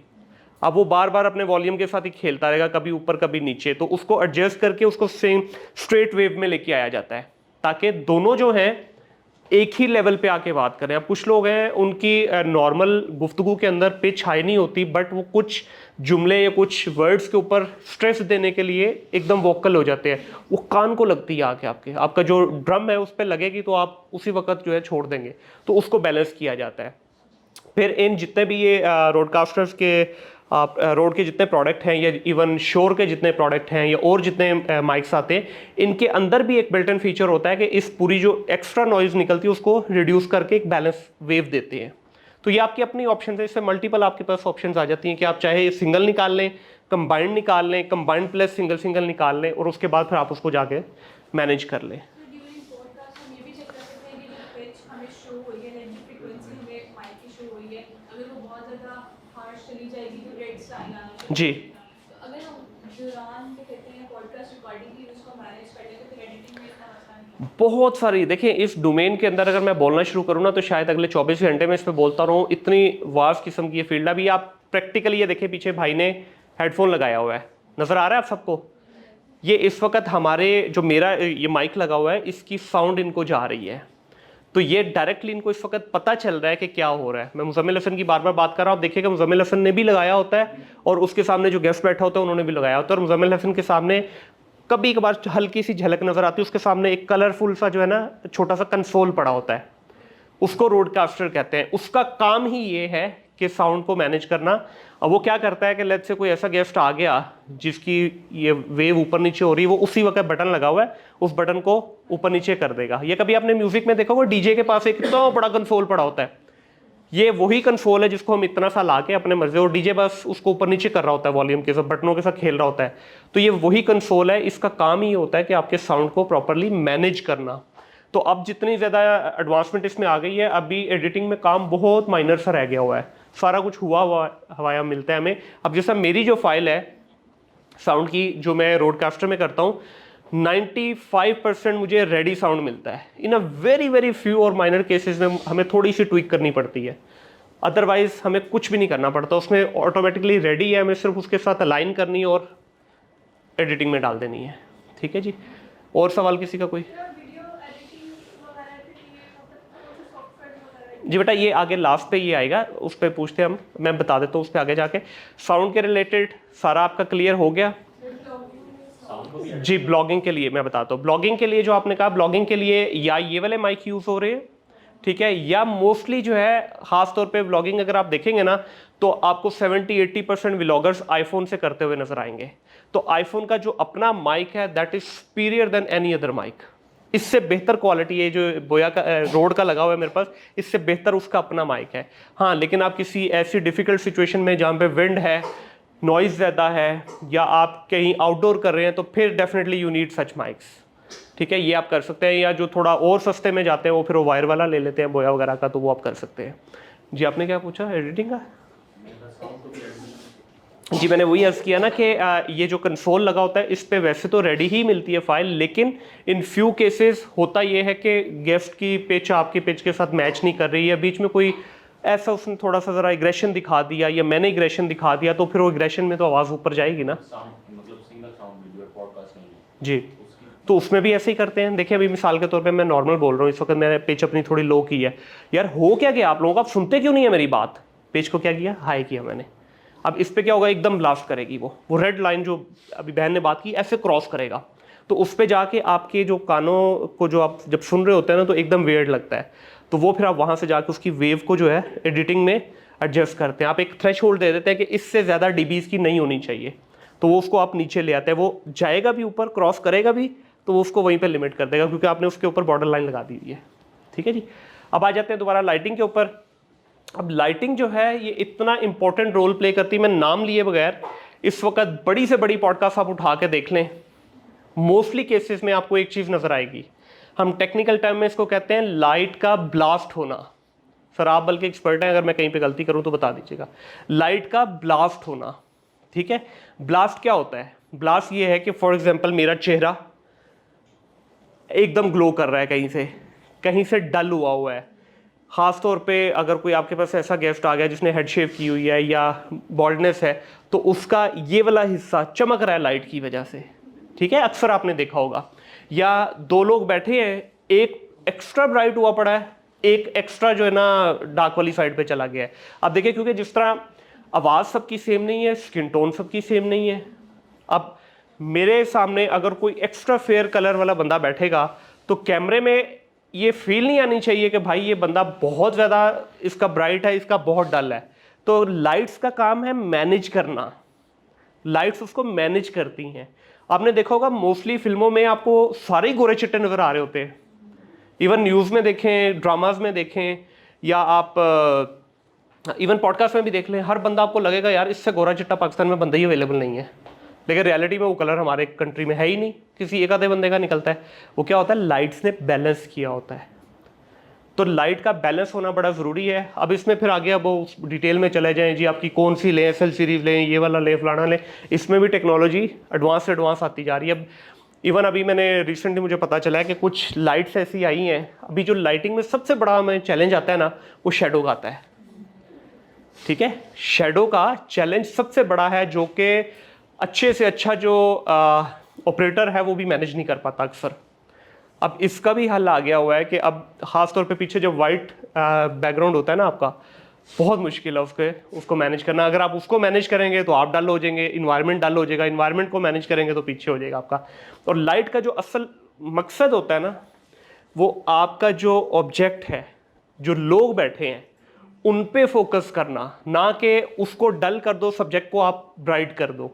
अब वो बार बार अपने वॉल्यूम के साथ ही खेलता रहेगा, कभी ऊपर कभी नीचे, तो उसको एडजस्ट करके उसको सेम स्ट्रेट वेव में लेके आया जाता है ताकि दोनों जो हैं एक ही लेवल पे आके बात करें। अब कुछ लोग हैं उनकी नॉर्मल गुफ्तगू के अंदर पिच हाई नहीं होती, बट वो कुछ जुमले या कुछ वर्ड्स के ऊपर स्ट्रेस देने के लिए एकदम वोकल हो जाते हैं, वो कान को लगती है आके आपका जो ड्रम है उस पर लगेगी तो आप उसी वक्त जो है छोड़ देंगे, तो उसको बैलेंस किया जाता है। फिर इन जितने भी ये रोडकास्टर्स के रोड के जितने प्रोडक्ट हैं या इवन शोर के जितने प्रोडक्ट हैं या और जितने माइक्स आते हैं, इनके अंदर भी एक बिल्ट इन फीचर होता है कि इस पूरी जो एक्स्ट्रा नॉइज़ निकलती है उसको रिड्यूस करके एक बैलेंस वेव देते हैं। तो ये आपकी अपनी ऑप्शन है, इससे मल्टीपल आपके पास ऑप्शंस आ जाती हैं कि आप चाहे सिंगल निकाल लें, कंबाइंड निकाल लें, कंबाइंड प्लस सिंगल सिंगल निकाल लें और उसके बाद फिर आप उसको जाके मैनेज कर लें। तो ड्यूरिंग पॉडकास्ट हम ये भी चेक कर सकते हैं कि जो पिच हमें शो हुई है, लाइक जो फ्रीक्वेंसी हमें माइक की शो हुई है, अगर वो बहुत ज़्यादा हार्श चली जाएगी तो रेड साइन आना शुरू जी। हो जाएगा। तो अगर हम दौरान क्या कहते हैं पॉडकास्ट रिकॉर्डिंग की उसको मैनेज कर लें तो फिर एडिटिंग में इतना आसान नहीं है। बहुत सारी, देखिए इस डोमेन के अंदर अगर मैं बोलना शुरू करूँ ना तो शायद अगले 24 घंटे में इस पर बोलता रहूँ, इतनी वास्ट किस्म की ये फील्ड। अभी आप प्रैक्टिकली ये देखिए पीछे भाई ने हेडफोन लगाया हुआ है, नज़र आ रहा है आप सबको? ये इस वक्त हमारे जो मेरा ये माइक लगा हुआ है इसकी साउंड इनको जा रही है, तो ये डायरेक्टली इनको इस वक्त पता चल रहा है कि क्या हो रहा है। मैं मुज़म्मिल हसन की बार बार बात कर रहा हूँ, आप देखिएगा मुज़म्मिल हसन ने भी लगाया होता है और उसके सामने जो गेस्ट बैठा होता है उन्होंने भी लगाया होता है, और मुज़म्मिल हसन के सामने कभी कभार हल्की सी झलक नज़र आती है, उसके सामने एक कलरफुल सा जो है ना छोटा सा कंसोल पड़ा होता है, उसको रोडकास्टर कहते हैं। उसका काम ही ये है कि साउंड को मैनेज करना। अब वो क्या करता है कि लेट्स से कोई ऐसा गेस्ट आ गया जिसकी ये वेव ऊपर नीचे हो रही है, वो उसी वक्त बटन लगा हुआ है, उस बटन को ऊपर नीचे कर देगा। ये कभी आपने म्यूजिक में देखा होगा डीजे के पास एक इतना बड़ा कंसोल पड़ा होता है, ये वही कंसोल है जिसको हम इतना सा ला के अपने मर्जी, और डीजे बस उसको ऊपर नीचे कर रहा होता है, वॉल्यूम के साथ बटनों के साथ खेल रहा होता है। तो ये वही कंसोल है, इसका काम ही होता है कि आपके साउंड को प्रॉपरली मैनेज करना। तो अब जितनी ज़्यादा एडवांसमेंट इसमें आ गई है, अभी एडिटिंग में काम बहुत माइनर सा रह गया हुआ है, सारा कुछ हुआ हवाया मिलता है हमें। अब जैसा मेरी जो फाइल है साउंड की जो मैं रोडकास्टर में करता हूँ, 95% मुझे रेडी साउंड मिलता है। इन अ वेरी वेरी फ्यू और माइनर केसेस में हमें थोड़ी सी ट्विक करनी पड़ती है, अदरवाइज हमें कुछ भी नहीं करना पड़ता, उसमें ऑटोमेटिकली रेडी है, हमें सिर्फ उसके साथ अलाइन करनी है और एडिटिंग में डाल देनी है। ठीक है जी, और सवाल किसी का कोई? वीडियो एडिटिंग वगैरह के लिए मतलब सॉफ्टवेयर वगैरह जी बेटा ये आगे लास्ट पे ये आएगा, उस पर पूछते हैं हम, मैं बता देता हूँ उस पर आगे जाके। साउंड के रिलेटेड सारा आपका क्लियर हो गया जी। ब्लॉगिंग के लिए मैं बताता हूँ, ब्लॉगिंग के लिए जो आपने कहा, ब्लॉगिंग के लिए या ये वाले माइक यूज़ हो रहे हैं, ठीक है, या मोस्टली जो है खास तौर पे ब्लॉगिंग अगर आप देखेंगे ना तो आपको 70-80% व्लॉगर्स आईफोन से करते हुए नजर आएंगे। तो आईफोन का जो अपना माइक है that is superior than any other mic, इससे बेहतर क्वालिटी है जो बोया का रोड का लगा हुआ है मेरे पास, इससे बेहतर उसका अपना माइक है। हाँ लेकिन आप किसी ऐसी डिफिकल्ट सिचुएशन में जहाँ पे विंड है, नॉइज़ ज़्यादा है, या आप कहीं आउटडोर कर रहे हैं तो फिर definitely you need such mics. ठीक है, ये आप कर सकते हैं, या जो थोड़ा और सस्ते में जाते हैं वो फिर वो वायर वाला ले लेते हैं बोया वगैरह का, तो वो आप कर सकते हैं। जी आपने क्या पूछा एडिटिंग का? जी मैंने वही अर्ज़ किया ना कि ये जो कंसोल लगा होता है इस पे वैसे तो रेडी ही मिलती है फाइल, लेकिन इन फ्यू केसेस होता ये है कि गेस्ट की पिच आपकी पिच के साथ मैच नहीं कर रही है, बीच में कोई ऐसा उसने थोड़ा सा ज़रा एग्रेशन दिखा दिया या मैंने एग्रेशन दिखा दिया, तो फिर वो एग्रेशन में तो आवाज़ ऊपर जाएगी ना। मतलब सिंगल साउंड वीडियो पॉडकास्ट नहीं है जी, तो उसमें भी ऐसे ही करते हैं। देखिए अभी मिसाल के तौर पे मैं नॉर्मल बोल रहा हूँ, इस वक्त मैंने पिच अपनी थोड़ी लो की है, यार हो क्या गया आप लोगों को, आप सुनते क्यों नहीं है मेरी बात? पिच को क्या किया, हाई किया मैंने। अब इस पे क्या होगा, एकदम ब्लास्ट करेगी वो रेड लाइन जो अभी बहन ने बात की ऐसे क्रॉस करेगा, तो उस पे जाके आपके जो कानों को जो आप जब सुन रहे होते हैं ना तो एकदम वियर्ड लगता है, तो वो फिर आप वहाँ से जाके उसकी वेव को जो है एडिटिंग में एडजस्ट करते हैं। आप एक थ्रेशोल्ड दे देते हैं कि इससे ज़्यादा डीबीज़ की नहीं होनी चाहिए, तो वो उसको आप नीचे ले आते हैं, वो जाएगा भी ऊपर, क्रॉस करेगा भी, तो वो उसको वहीं पे लिमिट कर देगा क्योंकि आपने उसके ऊपर बॉर्डर लाइन लगा दी हुई है। ठीक है जी, अब आ जाते हैं दोबारा लाइटिंग के ऊपर। अब लाइटिंग जो है ये इतना इंपॉर्टेंट रोल प्ले करती है, मैं नाम लिए बगैर इस वक्त बड़ी से बड़ी पॉडकास्ट आप उठा के देख लें, मोस्टली केसेस में आपको एक चीज़ नज़र आएगी, हम टेक्निकल टर्म में इसको कहते हैं लाइट का ब्लास्ट होना। सर आप बल्कि एक्सपर्ट हैं, अगर मैं कहीं पे गलती करूं तो बता दीजिएगा। लाइट का ब्लास्ट होना, ठीक है। ब्लास्ट क्या होता है? ब्लास्ट ये है कि फॉर एग्जांपल मेरा चेहरा एकदम ग्लो कर रहा है, कहीं से डल हुआ है, ख़ास तौर पे अगर कोई आपके पास ऐसा गेस्ट आ गया जिसने हेड शेव की हुई है या बॉल्डनेस है, तो उसका ये वाला हिस्सा चमक रहा है लाइट की वजह से। ठीक है, अक्सर आपने देखा होगा। या दो लोग बैठे हैं, एक एक्स्ट्रा ब्राइट हुआ पड़ा है, एक एक्स्ट्रा जो है ना डार्क वाली साइड पे चला गया है। अब देखिए क्योंकि जिस तरह आवाज़ सबकी सेम नहीं है, स्किन टोन सबकी सेम नहीं है। अब मेरे सामने अगर कोई एक्स्ट्रा फेयर कलर वाला बंदा बैठेगा तो कैमरे में ये फील नहीं आनी चाहिए कि भाई ये बंदा बहुत ज़्यादा इसका ब्राइट है, इसका बहुत डल है। तो लाइट्स का काम है मैनेज करना, लाइट्स उसको मैनेज करती हैं। आपने देखा होगा मोस्टली फिल्मों में आपको सारे ही गोरे चिट्टे नज़र आ रहे होते हैं, इवन न्यूज़ में देखें, ड्रामाज में देखें, या आप इवन पॉडकास्ट में भी देख लें, हर बंदा आपको लगेगा यार इससे गोरा चिट्टा पाकिस्तान में बंदा ही अवेलेबल नहीं है, लेकिन रियलिटी में वो कलर हमारे कंट्री में है ही नहीं, किसी एक आधे बंदे का निकलता है। वो क्या होता है, लाइट्स ने बैलेंस किया होता है। तो लाइट का बैलेंस होना बड़ा ज़रूरी है। अब इसमें फिर आगे अब वो डिटेल में चले जाएं जी, आपकी कौन सी लें, एसएल सीरीज़ लें, ये वाला लें, फलाना लें, इसमें भी टेक्नोलॉजी एडवांस से एडवांस आती जा रही है। अब इवन अभी मैंने रिसेंटली मुझे पता चला है कि कुछ लाइट्स ऐसी आई हैं, अभी जो लाइटिंग में सबसे बड़ा हमें चैलेंज आता है ना, वो शेडो का आता है। ठीक है, शेडो का चैलेंज सबसे बड़ा है, जो कि अच्छे से अच्छा जो ऑपरेटर है वो भी मैनेज नहीं कर पाता अक्सर। अब इसका भी हल आ गया हुआ है कि अब ख़ास तौर पे पीछे जब वाइट बैकग्राउंड होता है ना आपका, बहुत मुश्किल है उसको मैनेज करना। अगर आप उसको मैनेज करेंगे तो आप डल हो जाएंगे, इन्वायरमेंट डल हो जाएगा, इन्वायरमेंट को मैनेज करेंगे तो पीछे हो जाएगा आपका। और लाइट का जो असल मकसद होता है ना, वो आपका जो ऑब्जेक्ट है, जो लोग बैठे हैं उन पे फोकस करना, ना कि उसको डल कर दो, सब्जेक्ट को आप ब्राइट कर दो।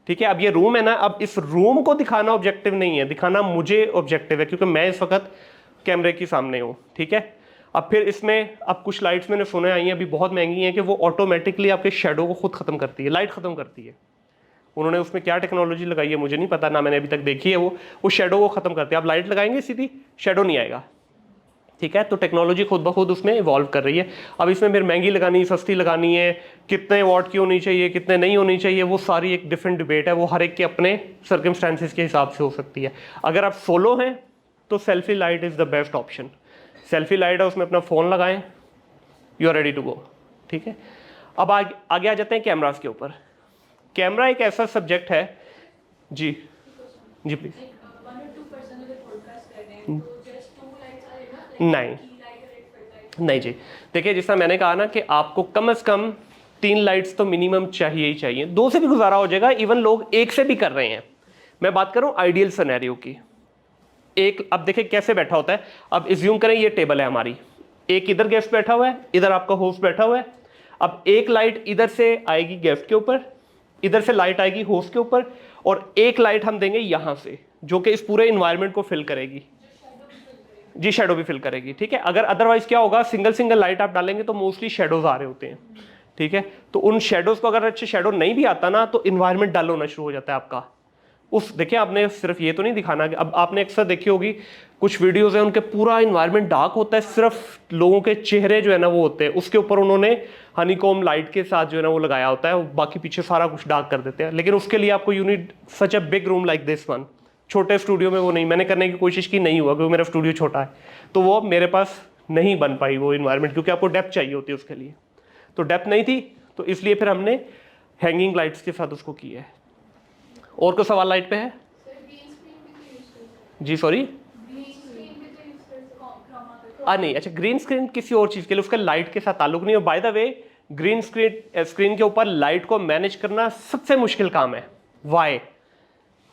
ठीक है, अब ये रूम है ना, अब इस रूम को दिखाना ऑब्जेक्टिव नहीं है, दिखाना मुझे ऑब्जेक्टिव है, क्योंकि मैं इस वक्त कैमरे के सामने हूँ। ठीक है, अब फिर इसमें अब कुछ लाइट्स मैंने सुने आई हैं अभी बहुत महंगी हैं कि वो ऑटोमेटिकली आपके शेडो को खुद ख़त्म करती है, लाइट ख़त्म करती है। उन्होंने उसमें क्या टेक्नोलॉजी लगाई है मुझे नहीं पता, ना मैंने अभी तक देखी है। वो शेडो को ख़त्म करती है। आप लाइट लगाएंगे सीधी, शेडो नहीं आएगा। ठीक है, तो टेक्नोलॉजी खुद ब खुद उसमें इवॉल्व कर रही है। अब इसमें फिर महंगी लगानी, सस्ती लगानी है, कितने वॉट की होनी चाहिए, कितने नहीं होनी चाहिए, वो सारी एक डिफरेंट डिबेट है। वो हर एक के अपने सर्कमस्टांसिस के हिसाब से हो सकती है। अगर आप सोलो हैं तो selfie light is the best option. Selfie light है, उसमें अपना फ़ोन लगाएं, you are ready to go. ठीक है, अब आगे आ जाते हैं कैमरास के ऊपर। कैमरा एक ऐसा सब्जेक्ट है जी प्लीज़। नहीं जी, देखिए जिस तरह मैंने कहा ना कि आपको कम से कम 3 लाइट्स तो मिनिमम चाहिए ही चाहिए, 2 से भी गुजारा हो जाएगा। इवन लोग 1 से भी कर रहे हैं। मैं बात करूं आइडियल सिनेरियो की। एक, अब देखिए कैसे बैठा होता है। अब इज्यूम करें ये टेबल है हमारी, एक इधर गेस्ट बैठा हुआ है, इधर आपका होस्ट बैठा हुआ है। अब एक लाइट इधर से आएगी गेस्ट के ऊपर, इधर से लाइट आएगी होस्ट के ऊपर, और एक लाइट हम देंगे यहाँ से, जो कि इस पूरे इन्वायरमेंट को फिल करेगी जी, शेडो भी फिल करेगी। ठीक है, अगर अदरवाइज क्या होगा, सिंगल लाइट आप डालेंगे तो मोस्टली शेडोज आ रहे होते हैं। ठीक है, तो उन शेडोज को अगर अच्छे शेडो नहीं भी आता ना, तो इन्वायरमेंट डल होना शुरू हो जाता है आपका। देखिए आपने सिर्फ ये तो नहीं दिखाना कि अब आपने अक्सर देखी होगी कुछ वीडियोस हैं उनके पूरा इन्वायरमेंट डार्क होता है, सिर्फ लोगों के चेहरे जो है ना वो होते हैं, उसके ऊपर उन्होंने हनीकॉम लाइट के साथ जो है ना वो लगाया होता है, बाकी पीछे सारा कुछ डार्क कर देते हैं। लेकिन उसके लिए आपको you need such a big room like this one. छोटे स्टूडियो में वो नहीं, मैंने करने की कोशिश की, नहीं हुआ क्योंकि मेरा स्टूडियो छोटा है, तो वो मेरे पास नहीं बन पाई वो इन्वायरमेंट, क्योंकि आपको डेप्थ चाहिए होती है उसके लिए। तो डेप्थ नहीं थी, तो इसलिए फिर हमने हैंगिंग लाइट्स के साथ उसको किया है। और कोई सवाल लाइट पे है जी? सॉरी, नहीं, अच्छा ग्रीन स्क्रीन किसी और चीज़ के लिए, उसका लाइट के साथ ताल्लुक नहीं है। By the way green screen के ऊपर लाइट को मैनेज करना सबसे मुश्किल काम है। वाई?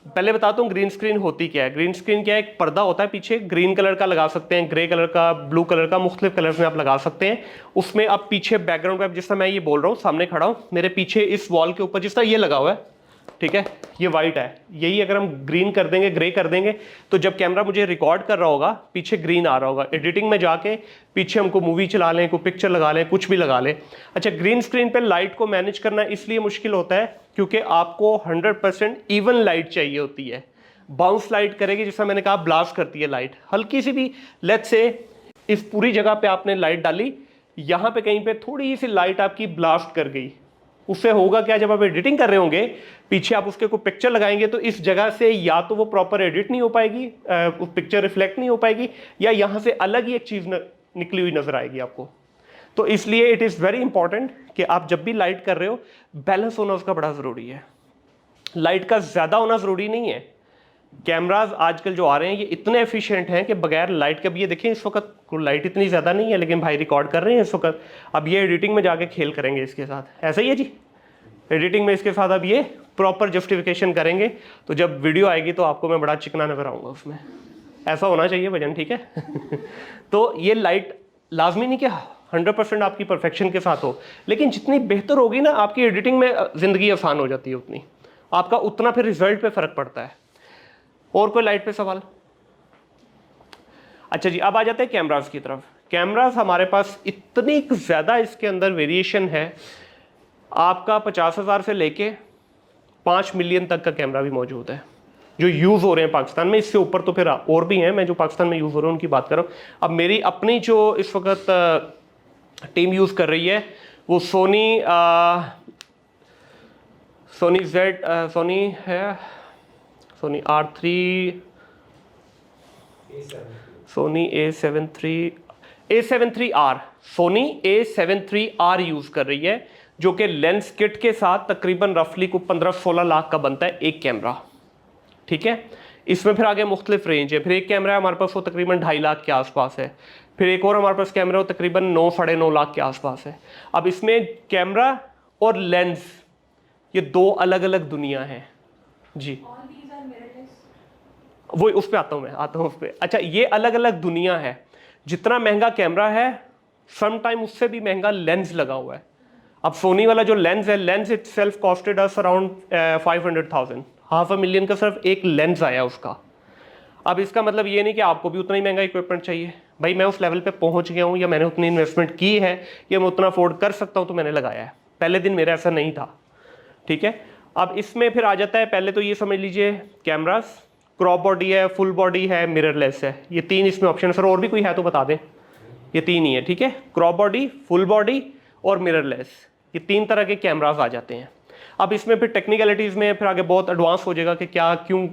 पहले बताता हूँ ग्रीन स्क्रीन होती क्या है। ग्रीन स्क्रीन क्या है, एक पर्दा होता है पीछे, ग्रीन कलर का लगा सकते हैं, ग्रे कलर का, ब्लू कलर का, मुख्तलिफ कलर्स में आप लगा सकते हैं। उसमें आप पीछे बैकग्राउंड पे, जिस तरह मैं ये बोल रहा हूँ सामने खड़ा हूँ, मेरे पीछे इस वॉल के ऊपर जिस तरह ये लगा हुआ है, ठीक है, ये वाइट है, यही अगर हम ग्रीन कर देंगे, ग्रे कर देंगे, तो जब कैमरा मुझे रिकॉर्ड कर रहा होगा पीछे ग्रीन आ रहा होगा। एडिटिंग में जाके पीछे हमको मूवी चला लें, कोई पिक्चर लगा लें, कुछ भी लगा लें। अच्छा, ग्रीन स्क्रीन पे लाइट को मैनेज करना इसलिए मुश्किल होता है क्योंकि आपको 100% इवन लाइट चाहिए होती है। बाउंस लाइट करेगी, जिसका मैंने कहा ब्लास्ट करती है लाइट, हल्की सी भी, लेट्स से इस पूरी जगह पे आपने लाइट डाली, यहाँ पे कहीं पे थोड़ी सी लाइट आपकी ब्लास्ट कर गई, उससे होगा क्या, जब आप एडिटिंग कर रहे होंगे पीछे आप उसके कोई पिक्चर लगाएंगे तो इस जगह से या तो वो प्रॉपर एडिट नहीं हो पाएगी, उस पिक्चर रिफ्लेक्ट नहीं हो पाएगी, या यहाँ से अलग ही एक चीज़ निकली हुई नजर आएगी आपको। तो इसलिए इट इज़ वेरी इंपॉर्टेंट कि आप जब भी लाइट कर रहे हो बैलेंस होना उसका बड़ा ज़रूरी है। लाइट का ज़्यादा होना ज़रूरी नहीं है। कैमराज आजकल जो आ रहे हैं ये इतने एफिशिएंट हैं कि बगैर लाइट के, भी ये देखें इस वक्त लाइट इतनी ज़्यादा नहीं है लेकिन भाई रिकॉर्ड कर रहे हैं इस वक्त। अब ये एडिटिंग में जाके खेल करेंगे इसके साथ, ऐसा ही है जी, एडिटिंग में इसके साथ अब ये प्रॉपर जस्टिफिकेशन करेंगे, तो जब वीडियो आएगी तो आपको मैं बड़ा चिकना नजर आऊँगा उसमें, ऐसा होना चाहिए भजन, ठीक है। तो ये लाइट लाजमी नहीं कि 100% आपकी परफेक्शन के साथ हो, लेकिन जितनी बेहतर होगी ना आपकी एडिटिंग में, ज़िंदगी आसान हो जाती है उतनी, आपका उतना फिर रिजल्ट पे फ़र्क पड़ता है। और कोई लाइट पे सवाल? अच्छा जी, अब आ जाते हैं कैमरास की तरफ। कैमरास हमारे पास इतनी ज़्यादा इसके अंदर वेरिएशन है, आपका 50,000 से लेके 5 मिलियन तक का कैमरा भी मौजूद है जो यूज़ हो रहे हैं पाकिस्तान में। इससे ऊपर तो फिर और भी हैं, मैं जो पाकिस्तान में यूज़ हो रहे हैं उनकी बात कर रहा हूँ। अब मेरी अपनी जो इस वक्त टीम यूज़ कर रही है वो सोनी है, Soni R3, Soni A73R, Soni A73R use कर रही है, जो कि लेंस किट के साथ तकरीबन रफली को 15-16 लाख का बनता है एक कैमरा। ठीक है, इसमें फिर आगे मुख्तलिफ रेंज है। फिर एक कैमरा है हमारे पास वो तकरीबन 2.5 लाख के आसपास है। फिर एक और हमारे पास कैमरा वो तकरीबन 9-9.5 लाख के आसपास है। अब इसमें कैमरा और लेंस ये दो अलग अलग दुनिया हैं जी। All these are mirrorless. वो उस पर आता हूँ उस पर। अच्छा, ये अलग अलग दुनिया है। जितना महंगा कैमरा है सम टाइम उससे भी महंगा लेंस लगा हुआ है। अब सोनी वाला जो लेंस है, lens it self costed us around 500,000, $500,000 का सिर्फ एक लेंस आया उसका। अब इसका मतलब ये नहीं कि आपको भी उतना ही महंगा इक्विपमेंट चाहिए। भाई मैं उस लेवल पे पहुंच गया हूँ या मैंने उतनी इन्वेस्टमेंट की है या मैं उतना अफोर्ड कर सकता हूँ तो मैंने लगाया है। पहले दिन मेरा ऐसा नहीं था। ठीक है, अब इसमें फिर आ जाता है, पहले तो ये समझ लीजिए कैमरास, क्रॉप बॉडी है, फुल बॉडी है, मिररलेस है, ये 3 इसमें ऑप्शन है। सर और भी कोई है तो बता दें। ये 3 ही है। ठीक है, क्रॉप बॉडी, फुल बॉडी और मिररलेस, ये 3 तरह के कैमरास आ जाते हैं। अब इसमें फिर टेक्निकलिटीज़ में फिर आगे बहुत एडवांस हो जाएगा कि क्या, क्यों,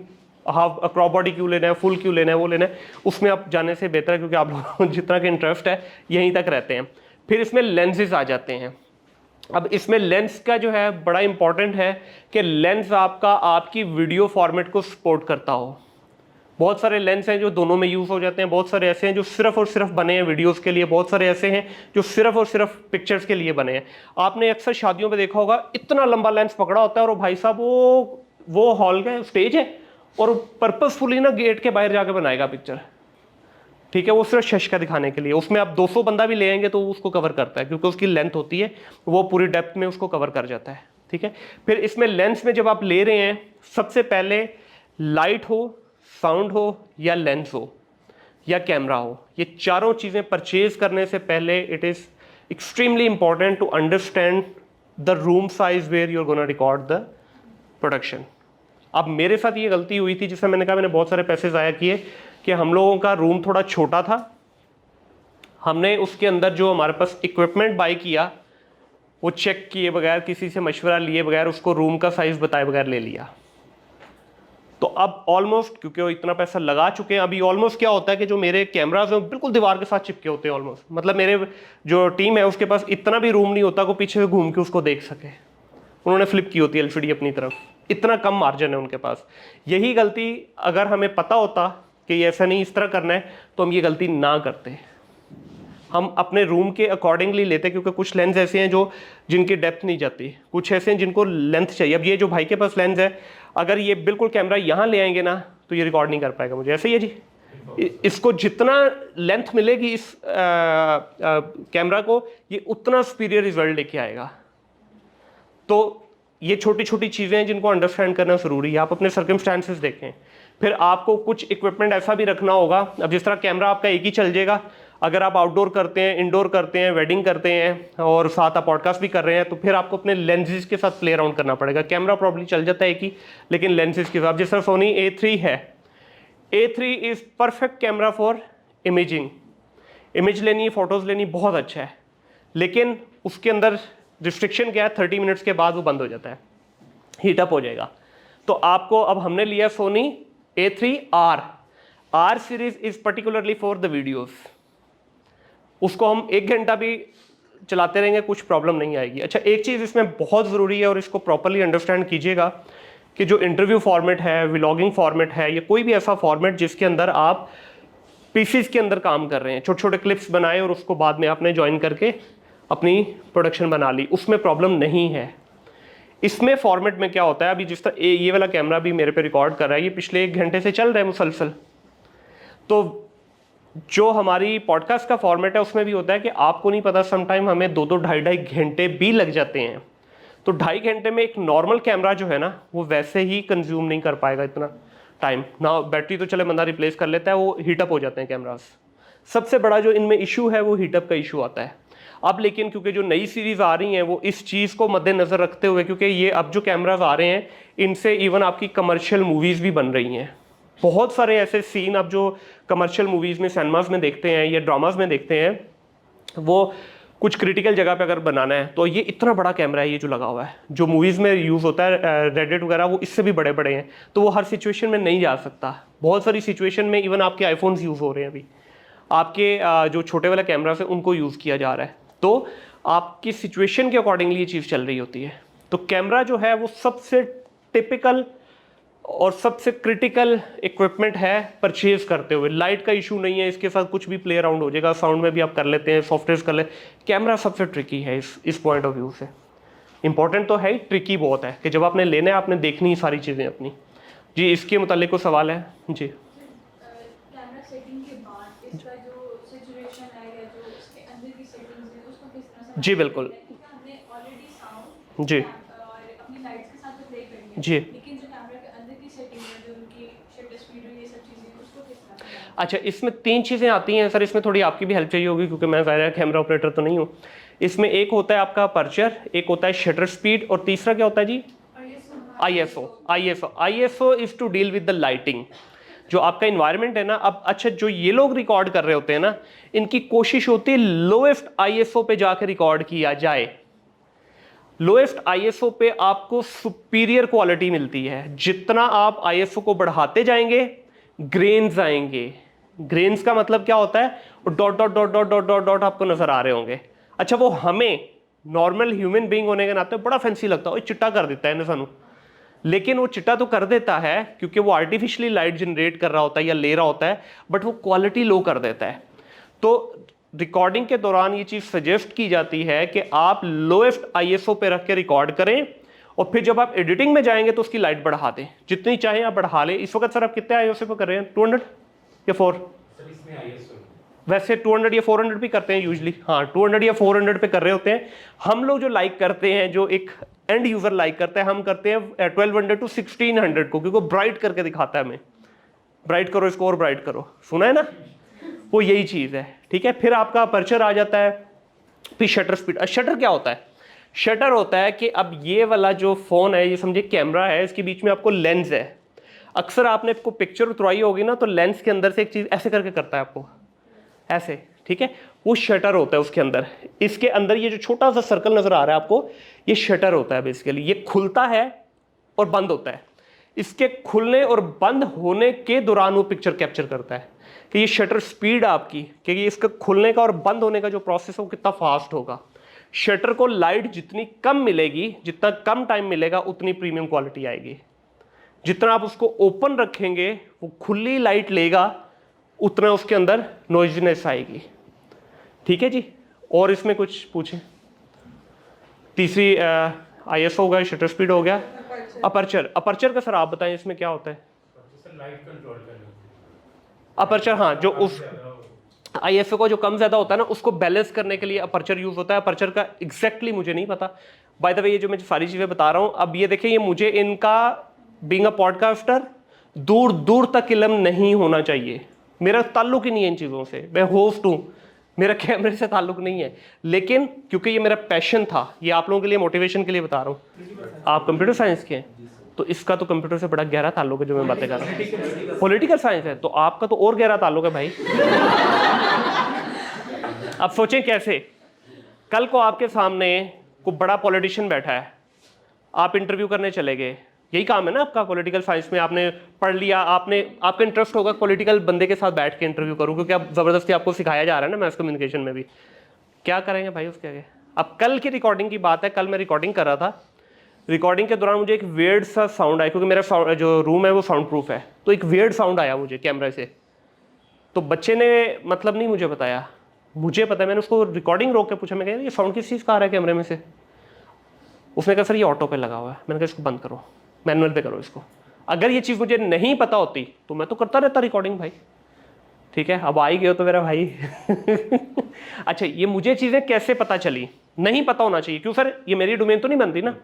हाफ क्रॉप बॉडी क्यों लेना है, फुल क्यों लेना है, वो लेना है, उसमें आप जाने से बेहतर है क्योंकि आप लोगों को जितना का इंटरेस्ट है यहीं तक रहते हैं। फिर इसमें लेंसेज आ जाते हैं। अब इसमें लेंस का जो है बड़ा इंपॉर्टेंट है कि लेंस आपका आपकी वीडियो फॉर्मेट को सपोर्ट करता हो। बहुत सारे लेंस हैं जो दोनों में यूज़ हो जाते हैं, बहुत सारे ऐसे हैं जो सिर्फ और सिर्फ बने हैं वीडियोस के लिए, बहुत सारे ऐसे हैं जो सिर्फ और सिर्फ पिक्चर्स के लिए बने हैं। आपने अक्सर शादियों में देखा होगा इतना लंबा लेंस पकड़ा होता है और भाई साहब वो हॉल का स्टेज है और पर्पसफुली ना गेट के बाहर जाके बनाएगा पिक्चर। ठीक है, वो सिर्फ शश का दिखाने के लिए। उसमें आप 200 बंदा भी ले आएंगे तो उसको कवर करता है क्योंकि उसकी लेंथ होती है, वो पूरी डेप्थ में उसको कवर कर जाता है। ठीक है, फिर इसमें लेंस में जब आप ले रहे हैं, सबसे पहले लाइट हो, साउंड हो या लेंस हो या कैमरा हो, ये चारों चीज़ें परचेज करने से पहले it is extremely important to understand the room size where you are gonna record the production. अब मेरे साथ ये गलती हुई थी जिससे मैंने कहा मैंने बहुत सारे पैसे ज़ाया किए कि हम लोगों का रूम थोड़ा छोटा था। हमने उसके अंदर जो हमारे पास इक्विपमेंट बाई किया वो चेक किए बगैर, किसी से मशवरा लिए बगैर, उसको रूम का साइज़ बताए बगैर ले लिया। तो अब ऑलमोस्ट, क्योंकि वो इतना पैसा लगा चुके हैं, अभी ऑलमोस्ट क्या होता है कि जो मेरे कैमराज हैं बिल्कुल दीवार के साथ चिपके होते हैं ऑलमोस्ट। मतलब मेरे जो टीम है उसके पास इतना भी रूम नहीं होता को पीछे से घूम के उसको देख सके। उन्होंने फ्लिप की होती है एलसीडी अपनी तरफ, इतना कम मार्जिन है उनके पास। यही गलती अगर हमें पता होता कि ये ऐसा नहीं इस तरह करना है तो हम ये गलती ना करते, हम अपने रूम के अकॉर्डिंगली लेते, क्योंकि कुछ लेंस ऐसे हैं जो जिनकी डेप्थ नहीं जाती, कुछ ऐसे हैं जिनको लेंथ चाहिए। अब ये जो भाई के पास लेंस है, अगर ये बिल्कुल कैमरा यहाँ ले आएंगे ना तो ये रिकॉर्ड नहीं कर पाएगा मुझे। ऐसे ही है जी, इसको जितना लेंथ मिलेगी इस कैमरा को, ये उतना सुपीरियर रिजल्ट लेके आएगा। तो ये छोटी छोटी चीज़ें हैं जिनको अंडरस्टैंड करना ज़रूरी है। आप अपने सर्कमस्टांसेस देखें। फिर आपको कुछ इक्विपमेंट ऐसा भी रखना होगा, अब जिस तरह कैमरा आपका एक ही चल जाएगा, अगर आप आउटडोर करते हैं, इंडोर करते हैं, वेडिंग करते हैं और साथ आप पॉडकास्ट भी कर रहे हैं, तो फिर आपको अपने लेंसेज के साथ प्ले अराउंड करना पड़ेगा। कैमरा प्रॉब्ली चल जाता है एक ही, लेकिन लेंसेज के साथ, जिस तरह सोनी A3 है, A3 is perfect camera for imaging. Image लेनी है, फ़ोटोज़ लेनी, बहुत अच्छा है, लेकिन उसके अंदर रिस्ट्रिक्शन क्या है, 30 मिनट्स के बाद वो बंद हो जाता है, हीटअप हो जाएगा। तो आपको, अब हमने लिया Sony A3R series is particularly for the videos. उसको हम 1 घंटा भी चलाते रहेंगे, कुछ प्रॉब्लम नहीं आएगी। अच्छा, एक चीज़ इसमें बहुत ज़रूरी है और इसको प्रॉपरली अंडरस्टैंड कीजिएगा कि जो इंटरव्यू फॉर्मेट है, व्लॉगिंग फॉर्मेट है, या कोई भी ऐसा फॉर्मेट जिसके अंदर आप पीसीज के अंदर काम कर रहे हैं, छोटे छोटे क्लिप्स बनाए और उसको बाद में आपने ज्वाइन करके अपनी प्रोडक्शन बना ली, उसमें प्रॉब्लम नहीं है। इसमें फॉर्मेट में क्या होता है, अभी जिस तरह ये वाला कैमरा भी मेरे पे रिकॉर्ड कर रहा है, ये पिछले 1 घंटे से चल रहा है मुसलसल। तो जो हमारी पॉडकास्ट का फॉर्मेट है उसमें भी होता है कि आपको नहीं पता, समटाइम हमें 2-2, 2.5 घंटे भी लग जाते हैं। तो 2.5 घंटे में एक नॉर्मल कैमरा जो है ना, वो वैसे ही कंज्यूम नहीं कर पाएगा इतना टाइम ना। बैटरी तो चले बंदा रिप्लेस कर लेता है, वो हीटअप हो जाते हैं कैमरास। सबसे बड़ा जो इनमें इशू है वो हीटअप का इशू आता है। अब लेकिन क्योंकि जो नई सीरीज़ आ रही हैं वो इस चीज़ को मद्देनज़र रखते हुए, क्योंकि ये अब जो कैमराज आ रहे हैं इनसे इवन आपकी कमर्शियल मूवीज़ भी बन रही हैं। बहुत सारे ऐसे सीन अब जो कमर्शियल मूवीज़ में, सिनेमाज में देखते हैं या ड्रामाज में देखते हैं, वो कुछ क्रिटिकल जगह पे अगर बनाना है तो ये इतना बड़ा कैमरा है ये जो लगा हुआ है, जो मूवीज़ में यूज़ होता है रेडिट वगैरह, वो इससे भी बड़े बड़े हैं, तो वो हर सिचुएशन में नहीं जा सकता। बहुत सारी सिचुएशन में इवन आपके आईफोन्स यूज़ हो रहे हैं अभी, आपके जो छोटे वाले कैमरा से उनको यूज़ किया जा रहा है, तो आपकी सिचुएशन के अकॉर्डिंगली ये चीज़ चल रही होती है। तो कैमरा जो है वो सबसे टिपिकल और सबसे क्रिटिकल इक्विपमेंट है परचेज करते हुए। लाइट का इशू नहीं है, इसके साथ कुछ भी प्ले अराउंड हो जाएगा, साउंड में भी आप कर लेते हैं, सॉफ्टवेयर कर ले। कैमरा सबसे ट्रिकी है इस पॉइंट ऑफ व्यू से। इंपॉर्टेंट तो है ही, ट्रिकी बहुत है कि जब आपने लेना है आपने देखनी ही सारी चीज़ें अपनी। जी, इसके मुतालिक कोई सवाल है? जी, कैमरा सेटिंग के बाद इसका जो सिचुएशन है या जो उसके अंदर की सेटिंग्स है उसको किस तरह से जी बिल्कुल, हमने ऑलरेडी साउंड जी और अपनी लाइट्स के साथ तो प्ले कर लिया, जी। लेकिन जो कैमरा के अंदर की सेटिंग है जो उनकी शटर स्पीड ये सब चीजें उसको किस तरह से अच्छा, इसमें 3 चीज़ें आती हैं सर, इसमें थोड़ी आपकी भी हेल्प चाहिए होगी क्योंकि मैं ज़ाहिर है कैमरा ऑपरेटर तो नहीं हूँ। इसमें एक होता है आपका अपर्चर, एक होता है शटर स्पीड, और तीसरा क्या होता है जी? ISO। ISO is to deal with the lighting, जो आपका इन्वायरमेंट है ना। अब अच्छा, जो ये लोग रिकॉर्ड कर रहे होते हैं ना, इनकी कोशिश होती है लोएस्ट ISO पे जाके रिकॉर्ड किया जाए। लोएस्ट ISO पे आपको सुपीरियर क्वालिटी मिलती है। जितना आप ISO को बढ़ाते जाएंगे ग्रेन्स आएंगे। ग्रेन्स का मतलब क्या होता है? Dot dot dot dot dot dot dot आपको नजर आ रहे होंगे। अच्छा, वो हमें नॉर्मल ह्यूमन बीइंग होने के नाते बड़ा फैंसी लगता है, चिट्टा कर देता है ना सानू, लेकिन वो चिट्टा तो कर देता है क्योंकि वो आर्टिफिशियली लाइट जनरेट कर रहा होता है या ले रहा होता है, बट वो क्वालिटी लो कर देता है। तो रिकॉर्डिंग के दौरान ये चीज़ सजेस्ट की जाती है कि आप लोएस्ट ISO पे रख के रिकॉर्ड करें, और फिर जब आप एडिटिंग में जाएंगे तो उसकी लाइट बढ़ा दें, जितनी चाहें आप बढ़ा लें। इस वक्त सर आप कितने ISO पे कर रहे हैं? 200 या 4? वैसे 200 या 400 भी करते हैं यूजली। हाँ, 200 या 400 पे कर रहे होते हैं। हम लोग जो लाइक करते हैं, जो एक एंड यूजर लाइक करते हैं, हम करते हैं 1200 टू 1600 को, क्योंकि ब्राइट करके दिखाता है हमें। ब्राइट करो इसको और ब्राइट करो, सुना है ना? वो यही चीज़ है, ठीक है। फिर आपका अपर्चर आ जाता है, फिर शटर स्पीड। शटर क्या होता है? शटर होता है कि अब ये वाला जो फ़ोन है, ये समझिए कैमरा है, इसके बीच में आपको लेंस है। अक्सर आपने आपको पिक्चर उतरवाई होगी ना, तो लेंस के अंदर से एक चीज़ ऐसे करके करता है आपको, ऐसे, ठीक है, वो शटर होता है उसके अंदर। इसके अंदर ये जो छोटा सा सर्कल नज़र आ रहा है आपको, ये शटर होता है बेसिकली। ये खुलता है और बंद होता है। इसके खुलने और बंद होने के दौरान वो पिक्चर कैप्चर करता है कि ये शटर स्पीड आपकी, कि ये इसका खुलने का और बंद होने का जो प्रोसेस है वो कितना फास्ट होगा। शटर को लाइट जितनी कम मिलेगी, जितना कम टाइम मिलेगा, उतनी प्रीमियम क्वालिटी आएगी। जितना आप उसको ओपन रखेंगे, वो खुली लाइट लेगा, उतना उसके अंदर नॉइजीनेस आएगी। ठीक है जी। और इसमें कुछ पूछें? तीसरी ISO हो गया, शटर स्पीड हो गया, अपर्चर। अपर्चर का सर आप बताएं इसमें क्या होता है? अपर्चर, हाँ, जो उस ISO का जो कम ज़्यादा होता है ना, उसको बैलेंस करने के लिए अपर्चर यूज़ होता है। अपर्चर का एग्जैक्टली मुझे नहीं पता, बाय द वे। ये जो मैं सारी चीज़ें बता रहा हूँ, अब ये देखिए, ये मुझे इनका बीइंग अ पॉडकास्टर दूर दूर तक इल्म नहीं होना चाहिए। मेरा ताल्लुक ही नहीं है इन चीज़ों से, मैं होस्ट हूँ, मेरा कैमरे से ताल्लुक नहीं है। लेकिन क्योंकि ये मेरा पैशन था, ये आप लोगों के लिए मोटिवेशन के लिए बता रहा हूँ। आप कंप्यूटर साइंस के हैं, तो इसका तो कंप्यूटर से बड़ा गहरा ताल्लुक है जो मैं बातें कर रहा हूँ। पॉलिटिकल साइंस है, तो आपका तो और गहरा ताल्लुक है भाई। अब सोचें कैसे, कल को आपके सामने कोई बड़ा पॉलिटिशियन बैठा है, आप इंटरव्यू करने चले गए, यही काम है ना आपका। पॉलिटिकल साइंस में आपने पढ़ लिया, आपका इंटरेस्ट होगा पॉलिटिकल बंदे के साथ बैठ के इंटरव्यू करूँ, क्योंकि अब ज़बरदस्ती आपको सिखाया जा रहा है ना मैस कम्युनिकेशन में भी। क्या करेंगे भाई उसके आगे? अब कल की रिकॉर्डिंग की बात है, कल मैं रिकॉर्डिंग कर रहा था। रिकॉर्डिंग के दौरान मुझे एक वियर्ड सा साउंड आया, क्योंकि मेरा जो रूम है वो साउंड प्रूफ है, तो एक वियर्ड साउंड आया मुझे कैमरे से। तो बच्चे ने मतलब नहीं मुझे बताया, मुझे पता है। मैंने उसको रिकॉर्डिंग रोक के पूछा, मैं कहा ये साउंड किस चीज़ का आ रहा है कैमरे में से? उसने कहा सर ये ऑटो पे लगा हुआ है। मैंने कहा इसको बंद करो, मैनुअल पे करो इसको। अगर ये चीज़ मुझे नहीं पता होती तो मैं तो करता रहता रिकॉर्डिंग भाई। ठीक है, अब आई गए हो तो मेरा भाई। अच्छा, ये मुझे चीज़ें कैसे पता चली? नहीं पता होना चाहिए। क्यों सर? ये मेरी डोमेन तो नहीं बनती ना।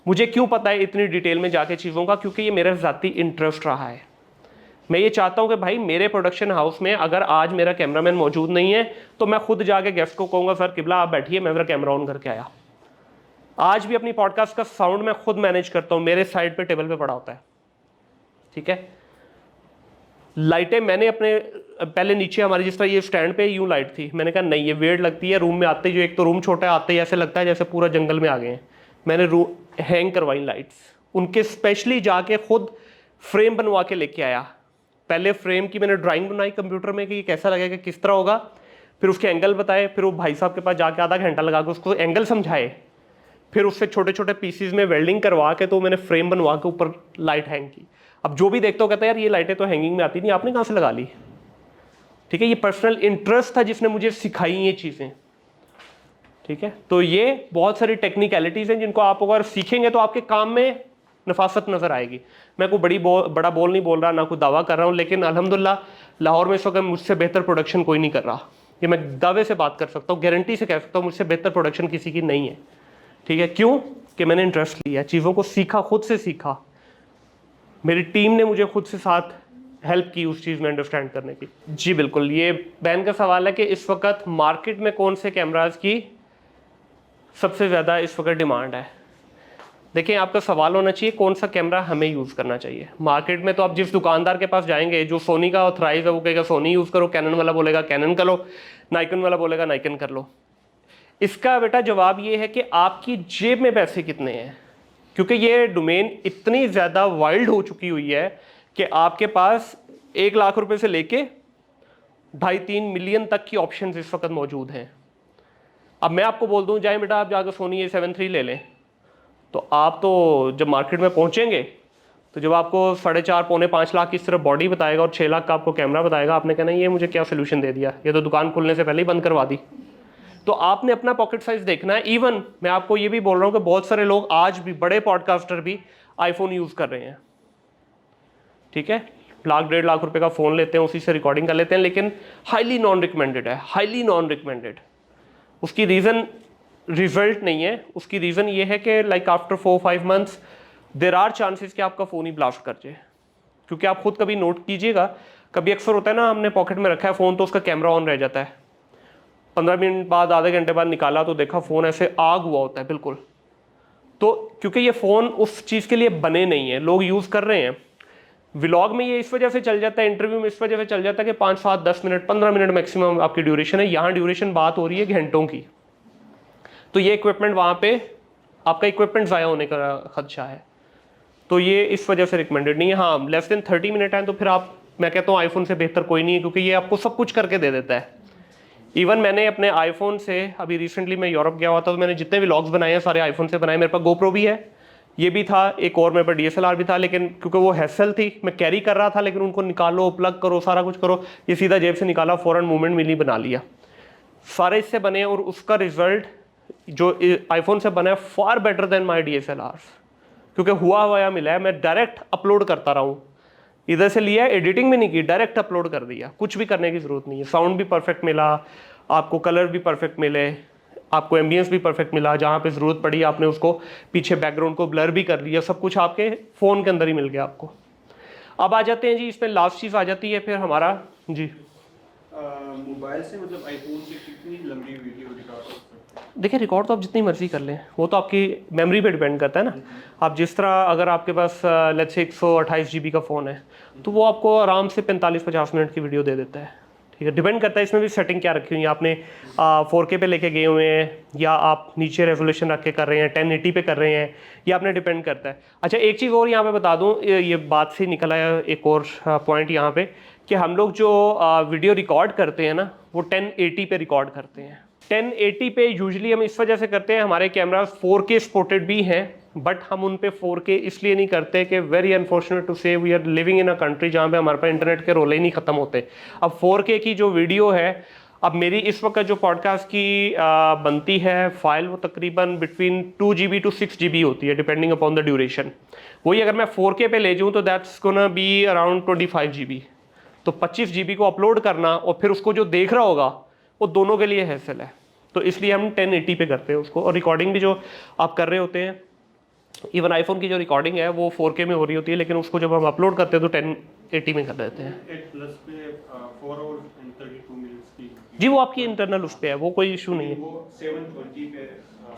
मुझे क्यों पता है इतनी डिटेल में जाके चीज़ों का? क्योंकि ये मेरा ज़ाती इंटरेस्ट रहा है। मैं ये चाहता हूँ कि भाई मेरे प्रोडक्शन हाउस में अगर आज मेरा कैमरामैन मौजूद नहीं है तो मैं खुद जाके गेस्ट को कहूँगा सर किबला आप बैठिए, मैं मेरा कैमरा ऑन करके आया। आज भी अपनी पॉडकास्ट का साउंड मैं खुद मैनेज करता हूँ, मेरे साइड पे टेबल पे पड़ा होता है, ठीक है। लाइटें मैंने अपने पहले नीचे हमारी जिस तरह ये स्टैंड पे यूं लाइट थी, मैंने कहा नहीं ये वेट लगती है रूम में आते ही, जो एक तो रूम छोटा है आते ही ऐसे लगता है जैसे पूरा जंगल में आ गए हैं। मैंने हैंग करवाई लाइट्स, उनके स्पेशली जाके खुद फ्रेम बनवा के लेके आया। पहले फ्रेम की मैंने ड्राइंग बनाई कंप्यूटर में कि ये कैसा लगेगा, किस तरह होगा, फिर उसके एंगल बताए, फिर वो भाई साहब के पास जाके आधा घंटा लगा के उसको एंगल समझाए, फिर उससे छोटे छोटे पीसीज में वेल्डिंग करवा के तो मैंने फ्रेम बनवा के ऊपर लाइट हैंग की। अब जो भी देखता हो कहता है यार ये लाइटें तो हैंगिंग में आती नहीं, आपने कहाँ से लगा ली, ठीक है। ये पर्सनल इंटरेस्ट था जिसने मुझे सिखाई ये चीज़ें, ठीक है। तो ये बहुत सारी टेक्निकलिटीज़ हैं जिनको आप अगर सीखेंगे तो आपके काम में नफासत नज़र आएगी। मैं कोई बड़ा बोल नहीं बोल रहा, ना कोई दावा कर रहा हूँ, लेकिन अल्हम्दुलिल्लाह लाहौर में इस वक्त मुझसे बेहतर प्रोडक्शन कोई नहीं कर रहा, ये मैं दावे से बात कर सकता हूँ, गारंटी से कह सकता हूँ मुझसे बेहतर प्रोडक्शन किसी की नहीं है, ठीक है। क्यों कि मैंने इंटरेस्ट लिया, चीज़ों को सीखा, खुद से सीखा, मेरी टीम ने मुझे खुद से साथ हेल्प की उस चीज़ में अंडरस्टैंड करने की। जी बिल्कुल, ये बैन का सवाल है कि इस वक्त मार्केट में कौन से कैमराज की सबसे ज़्यादा इस वक्त डिमांड है। देखिए आपका सवाल होना चाहिए कौन सा कैमरा हमें यूज़ करना चाहिए। मार्केट में तो आप जिस दुकानदार के पास जाएंगे जो सोनी का ऑथराइज है वो कहेगा सोनी यूज़ करो, कैनन वाला बोलेगा कैनन कर लो, नाइकन वाला बोलेगा नाइकन कर लो। इसका बेटा जवाब ये है कि आपकी जेब में पैसे कितने हैं, क्योंकि ये डोमेन इतनी ज़्यादा वाइल्ड हो चुकी हुई है कि आपके पास 1 लाख रुपए से लेके 2.5-3 मिलियन तक की ऑप्शंस इस वक्त मौजूद हैं। अब मैं आपको बोल दूं जाएं बेटा आप जाकर सोनी A7 III ले लें, तो आप तो जब मार्केट में पहुंचेंगे तो जब आपको 4.5-5 लाख की इस तरह बॉडी बताएगा और 6 लाख का आपको कैमरा बताएगा, आपने कहना ये मुझे क्या सोल्यूशन दे दिया, ये तो दुकान खुलने से पहले ही बंद करवा दी। तो आपने अपना पॉकेट साइज देखना है। इवन मैं आपको ये भी बोल रहा हूँ कि बहुत सारे लोग आज भी, बड़े पॉडकास्टर भी आईफोन यूज़ कर रहे हैं, ठीक है। 1-1.5 लाख रुपए का फ़ोन लेते हैं, उसी से रिकॉर्डिंग कर लेते हैं, लेकिन हाईली नॉन रिकमेंडेड है, हाईली नॉन रिकमेंडेड। उसकी रीज़न रिजल्ट नहीं है, उसकी रीज़न ये है कि like after 4-5 months there are chances कि आपका फ़ोन ही ब्लास्ट कर जाए। क्योंकि आप खुद कभी नोट कीजिएगा, कभी अक्सर होता है ना हमने पॉकेट में रखा है फ़ोन तो उसका कैमरा ऑन रह जाता है, 15 मिनट बाद, आधे घंटे बाद निकाला तो देखा फ़ोन ऐसे आग हुआ होता है बिल्कुल। तो क्योंकि ये फ़ोन उस चीज़ के लिए बने नहीं है, लोग यूज़ कर रहे हैं। व्लॉग में ये इस वजह से चल जाता है, इंटरव्यू में इस वजह से चल जाता है कि 5, 7, 10 मिनट, 15 मिनट मैक्सिमम आपकी ड्यूरेशन है। यहाँ ड्यूरेशन बात हो रही है घंटों की। तो ये इक्विपमेंट वहाँ पे आपका इक्विपमेंट ज़ाया होने का खदशा है, तो ये इस वजह से रिकमेंडेड नहीं है। हाँ, लेस देन 30 मिनट है तो फिर आप, मैं कहता हूँ आईफोन से बेहतर कोई नहीं है, क्योंकि ये आपको सब कुछ करके दे देता है। इवन मैंने अपने आईफोन से, अभी रिसेंटली मैं यूरोप गया हुआ था तो मैंने जितने भी व्लॉग्स बनाए हैं सारे आईफोन से बनाए। मेरे पास GoPro भी है, ये भी था, एक और मेरे पास DSLR भी था, लेकिन क्योंकि वो हैसल थी मैं कैरी कर रहा था, लेकिन उनको निकालो, प्लग करो, सारा कुछ करो, ये सीधा जेब से निकाला, फ़ौरन मूवमेंट मिली, बना लिया, सारे इससे बने। और उसका रिजल्ट जो आईफोन से बना है फार बेटर देन माई DSLR, क्योंकि हुआ मिला है। मैं डायरेक्ट अपलोड करता रहा हूँ, इधर से लिया, एडिटिंग भी नहीं की, डायरेक्ट अपलोड कर दिया, कुछ भी करने की ज़रूरत नहीं है। साउंड भी परफेक्ट मिला आपको, कलर भी परफेक्ट मिले आपको, एम्बियंस भी परफेक्ट मिला, जहाँ पे ज़रूरत पड़ी आपने उसको पीछे बैकग्राउंड को ब्लर भी कर लिया, सब कुछ आपके फ़ोन के अंदर ही मिल गया आपको। अब आ जाते हैं जी, इसमें लास्ट चीज़ आ जाती है फिर हमारा जी, मोबाइल से मतलब आईफोन से कितनी लंबी वीडियो रिकॉर्ड कर सकते हैं? देखिए रिकॉर्ड तो आप जितनी मर्जी कर लें, वो तो आपकी मेमोरी पे डिपेंड करता है ना। आप जिस तरह, अगर आपके पास लेट्स से 128 GB का फ़ोन है तो वो आपको आराम से 45-50 मिनट की वीडियो दे देता है, ठीक है। डिपेंड करता है इसमें भी सेटिंग क्या रखी हुई है आपने, 4K पे लेके गए हुए हैं या आप नीचे रेजोल्यूशन रख के कर रहे हैं, 1080 पे कर रहे हैं, ये आपने डिपेंड करता है। अच्छा एक चीज़ और यहाँ पे बता दूँ, ये बात से निकल आया एक और पॉइंट यहाँ पे, कि हम लोग जो वीडियो रिकॉर्ड करते हैं ना वो 1080 पे रिकॉर्ड करते हैं। 1080 पे यूजुअली हम इस वजह से करते हैं, हमारे कैमराज 4K सपोर्टेड भी हैं, बट हम उन पे 4K इसलिए नहीं करते कि very unfortunate to say we are living in a country जहाँ पे हमारे पास इंटरनेट के रोले ही नहीं ख़त्म होते। अब 4K की जो वीडियो है, अब मेरी इस वक्त जो पॉडकास्ट की बनती है फाइल, वो तकरीबन बिटवीन 2 GB to 6 GB होती है, डिपेंडिंग अपॉन द ड्यूरेशन। वही अगर मैं 4K पे ले जाऊँ तो that's gonna be around 25 GB। तो 25 GB को अपलोड करना और फिर उसको जो देख रहा होगा वो दोनों के लिए हैसल है, तो इसलिए हम 1080 पे करते हैं उसको। और रिकॉर्डिंग भी जो आप कर रहे होते हैं इवन आईफोन की जो रिकॉर्डिंग है वो 4K में हो रही होती है, लेकिन उसको जब हम अपलोड करते हैं तो 1080 में कर देते हैं। 8+ पे 4 आवर्स एंड 32 मिनट्स की जी वो आपकी इंटरनल उस पर है, वो कोई इशू नहीं है। वो 720 पे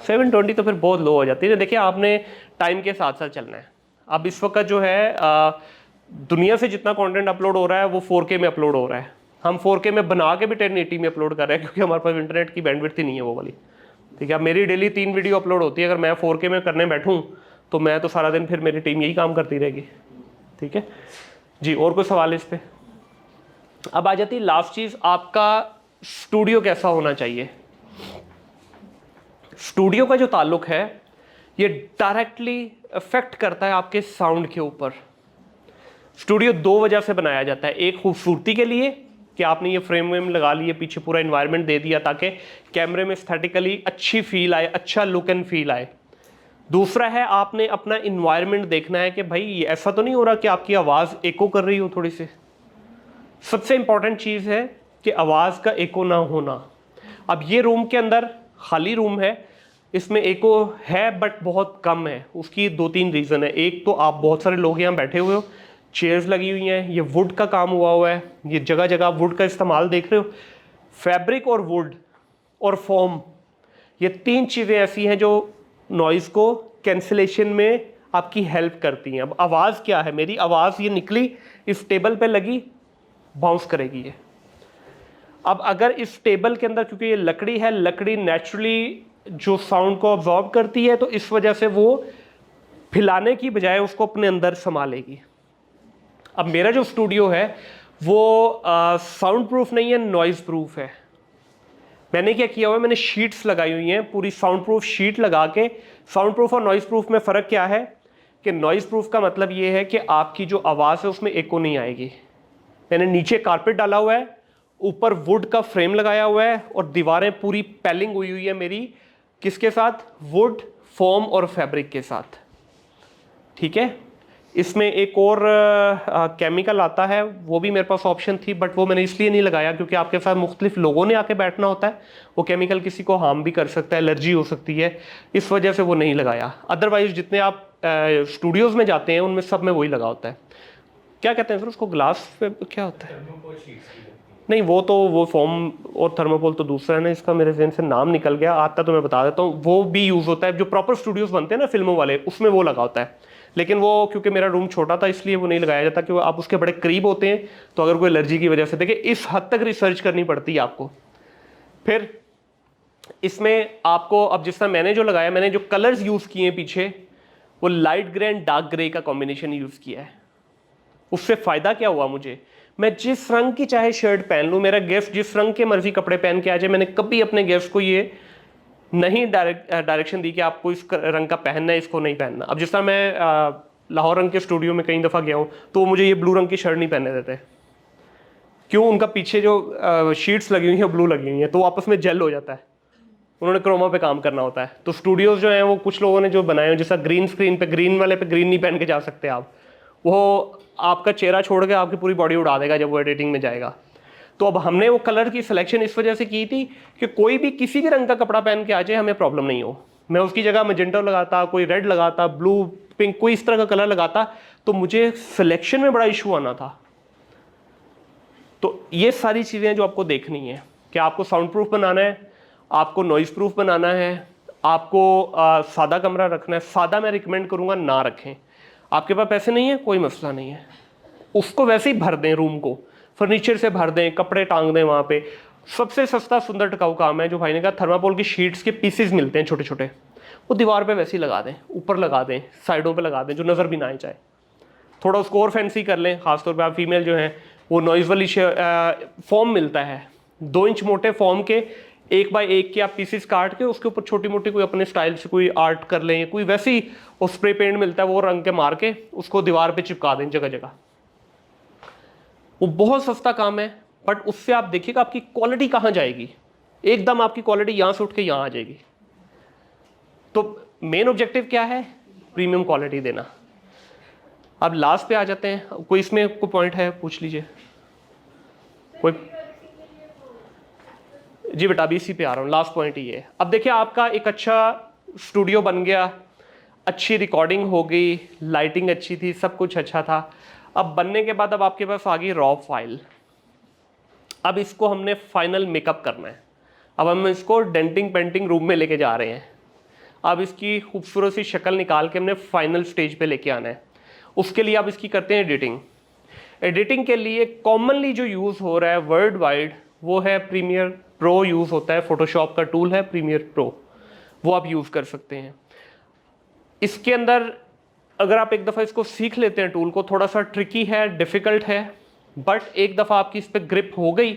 720 तो फिर बहुत लो हो जाती है। देखिए आपने टाइम के साथ साथ चलना है। अब इस वक्त जो है दुनिया से जितना कंटेंट अपलोड हो रहा है वो 4K में अपलोड हो रहा है। हम 4K में बना के भी 1080 में अपलोड कर रहे हैं, क्योंकि हमारे पास इंटरनेट की बैंडविड्थ ही नहीं है वो वाली। ठीक है, अब मेरी डेली 3 वीडियो अपलोड होती है, अगर मैं 4K में करने बैठूँ तो मैं तो सारा दिन, फिर मेरी टीम यही काम करती रहेगी। ठीक है जी, और कोई सवाल इस पर? अब आ जाती है लास्ट चीज़, आपका स्टूडियो कैसा होना चाहिए। स्टूडियो का जो ताल्लुक है ये डायरेक्टली इफेक्ट करता है आपके साउंड के ऊपर। स्टूडियो 2 वजह से बनाया जाता है। एक, खूबसूरती के लिए कि आपने ये फ्रेम वेम लगा लिए, पीछे पूरा इन्वायरमेंट दे दिया ताकि कैमरे में एस्थेटिकली अच्छी फील आए, अच्छा लुक एंड फील आए। दूसरा है, आपने अपना इन्वायरमेंट देखना है कि भाई ये ऐसा तो नहीं हो रहा कि आपकी आवाज़ एको कर रही हो थोड़ी सी। सबसे इंपॉर्टेंट चीज़ है कि आवाज़ का एको ना होना। अब ये रूम के अंदर खाली रूम है, इसमें एको है बट बहुत कम है। उसकी 2-3 रीज़न है। एक तो आप बहुत सारे लोग यहाँ बैठे हुए हो, चेयर्स लगी हुई हैं, ये वुड का काम हुआ है, ये जगह जगह वुड का इस्तेमाल देख रहे हो। फैब्रिक और वुड और फोम, ये 3 चीज़ें ऐसी हैं जो नॉइज़ को कैंसिलेशन में आपकी हेल्प करती हैं। अब आवाज़ क्या है, मेरी आवाज़ ये निकली, इस टेबल पे लगी, बाउंस करेगी ये। अब अगर इस टेबल के अंदर, क्योंकि ये लकड़ी है, लकड़ी नेचुरली जो साउंड को ऑब्जॉर्ब करती है, तो इस वजह से वो फैलाने की बजाय उसको अपने अंदर संभालेगी। अब मेरा जो स्टूडियो है वो साउंड प्रूफ नहीं है, नॉइज़ प्रूफ है। मैंने क्या किया हुआ है, मैंने शीट्स लगाई हुई हैं, पूरी साउंड प्रूफ शीट लगा के। साउंड प्रूफ और नॉइज़ प्रूफ में फ़र्क क्या है कि नॉइज़ प्रूफ का मतलब ये है कि आपकी जो आवाज़ है उसमें एको नहीं आएगी। मैंने नीचे कारपेट डाला हुआ है, ऊपर वुड का फ्रेम लगाया हुआ है, और दीवारें पूरी पैलिंग हुई है मेरी, किसके साथ? वुड, फोम और फैब्रिक के साथ। ठीक है, इसमें एक और केमिकल आता है, वो भी मेरे पास ऑप्शन थी, बट वो मैंने इसलिए नहीं लगाया क्योंकि आपके साथ मुख्तलिफ लोगों ने आके बैठना होता है। वो केमिकल किसी को हार्म भी कर सकता है, एलर्जी हो सकती है, इस वजह से वो नहीं लगाया। अदरवाइज जितने आप स्टूडियोज़ में जाते हैं उनमें सब में वही लगा होता है। क्या कहते हैं सर उसको, ग्लास पे क्या होता है? नहीं, वो फोम और थर्मोकोल तो दूसरा है ना, इसका मेरे ज़हन से नाम निकल गया, आता तो मैं बता देता हूँ। वो भी यूज़ होता है, जो प्रॉपर स्टूडियोज़ बनते हैं ना फिल्मों वाले, उसमें वो लगा होता है। लेकिन वो क्योंकि मेरा रूम छोटा था इसलिए वो नहीं लगाया जाता, कि वो आप उसके बड़े करीब होते हैं, तो अगर कोई एलर्जी की वजह से, देखिए इस हद तक रिसर्च करनी पड़ती है आपको। फिर इसमें आपको, अब जिस तरह मैंने जो लगाया, मैंने जो कलर्स यूज़ किए हैं पीछे, वो light grey and dark grey का कॉम्बिनेशन यूज़ किया है। उससे फ़ायदा क्या हुआ मुझे, मैं जिस रंग की चाहे शर्ट पहन लूँ, मेरा गेस्ट जिस रंग के मर्जी कपड़े पहन के आ जाए, मैंने कभी अपने गेस्ट को ये नहीं डायरेक्शन दी कि आपको इस रंग का पहनना है, इसको नहीं पहनना। अब जिस तरह मैं लाहौर रंग के स्टूडियो में कई दफ़ा गया हूँ, तो मुझे ये ब्लू रंग की शर्ट नहीं पहनने देते। क्यों? उनका पीछे जो शीट्स लगी हुई हैं ब्लू लगी हुई हैं, तो आपस में जेल हो जाता है। उन्होंने क्रोमा पे काम करना होता है। तो स्टूडियोज़ जो हैं वो कुछ लोगों ने जो बनाए हैं, जैसा ग्रीन स्क्रीन पे, ग्रीन वाले पे ग्रीन नहीं पहन के जा सकते आप, वो आपका चेहरा छोड़ के आपकी पूरी बॉडी उड़ा देगा जब वो एडिटिंग में जाएगा। तो अब हमने वो कलर की सिलेक्शन इस वजह से की थी कि कोई भी किसी भी रंग का कपड़ा पहन के आ जाए, हमें प्रॉब्लम नहीं हो। मैं उसकी जगह मैजेंटा लगाता, कोई रेड लगाता, ब्लू, पिंक, कोई इस तरह का कलर लगाता, तो मुझे सिलेक्शन में बड़ा इशू आना था। तो ये सारी चीज़ें जो आपको देखनी है कि आपको साउंड प्रूफ बनाना है, आपको नॉइज़ प्रूफ बनाना है, आपको सादा कमरा रखना है। सादा मैं रिकमेंड करूँगा ना रखें। आपके पास पैसे नहीं है, कोई मसला नहीं है, उसको वैसे ही भर दें, रूम को फर्नीचर से भर दें, कपड़े टांग दें वहाँ पे। सबसे सस्ता सुंदर टिकाऊ काम है जो भाई ने कहा, थर्माकोल की शीट्स के पीसेस मिलते हैं छोटे छोटे, वो दीवार पे वैसे ही लगा दें, ऊपर लगा दें, साइडों पे लगा दें, जो नज़र भी ना आए चाहे। थोड़ा उसको और फैंसी कर लें, खासतौर पे आप फीमेल जो हैं, वो नॉइज़ वाली फॉर्म मिलता है, 2 इंच मोटे फॉर्म के 1 बाय 1 के आप पीसेस काट के उसके ऊपर छोटी मोटी कोई अपने स्टाइल से कोई आर्ट कर लें, कोई वैसी, वो स्प्रे पेंट मिलता है, वो रंग के मार के उसको दीवार पे चिपका दें जगह जगह। वो बहुत सस्ता काम है, बट उससे आप देखिएगा आपकी क्वालिटी कहाँ जाएगी, एकदम आपकी क्वालिटी यहाँ से उठ के यहाँ आ जाएगी। तो मेन ऑब्जेक्टिव क्या है? प्रीमियम क्वालिटी देना। अब लास्ट पे आ जाते हैं, कोई इसमें कोई पॉइंट है पूछ लीजिए कोई। जी बेटा, अभी इसी पे आ रहा हूँ, लास्ट पॉइंट ये है। अब देखिए आपका एक अच्छा स्टूडियो बन गया, अच्छी रिकॉर्डिंग हो गई, लाइटिंग अच्छी थी, सब कुछ अच्छा था। अब बनने के बाद अब आपके पास आ गई रॉ फाइल। अब इसको हमने फाइनल मेकअप करना है। अब हम इसको डेंटिंग पेंटिंग रूम में लेके जा रहे हैं। अब इसकी खूबसूरत सी शक्ल निकाल के हमने फाइनल स्टेज पे लेके आना है। उसके लिए आप इसकी करते हैं एडिटिंग। एडिटिंग के लिए कॉमनली जो यूज़ हो रहा है वर्ल्ड वाइड वो है प्रीमियर प्रो यूज़ होता है। फोटोशॉप का टूल है प्रीमियर प्रो, वो आप यूज़ कर सकते हैं। इसके अंदर अगर आप एक दफ़ा इसको सीख लेते हैं, टूल को, थोड़ा सा ट्रिकी है, डिफ़िकल्ट है, बट एक दफ़ा आपकी इस पर ग्रिप हो गई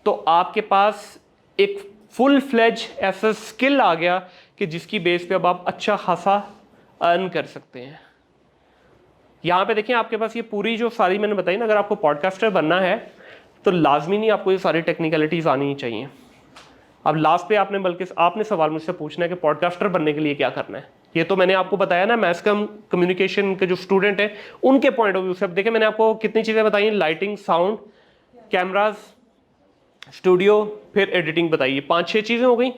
तो आपके पास एक फुल फ्लेज ऐसा स्किल आ गया कि जिसकी बेस पे अब आप अच्छा खासा अर्न कर सकते हैं। यहाँ पे देखिए आपके पास ये पूरी जो सारी मैंने बताई ना, अगर आपको पॉडकास्टर बनना है तो लाजमी नहीं आपको ये सारी टेक्निकलिटीज़ आनी ही चाहिए। अब लास्ट पे आपने सवाल मुझसे पूछना है कि पॉडकास्टर बनने के लिए क्या करना है। ये तो मैंने आपको बताया ना, मैस कम्युनिकेशन के जो स्टूडेंट हैं उनके पॉइंट ऑफ व्यू से। अब देखिए मैंने आपको कितनी चीज़ें बताई, लाइटिंग, साउंड, कैमराज, स्टूडियो, फिर एडिटिंग बताइए, 5-6 चीज़ें हो गई।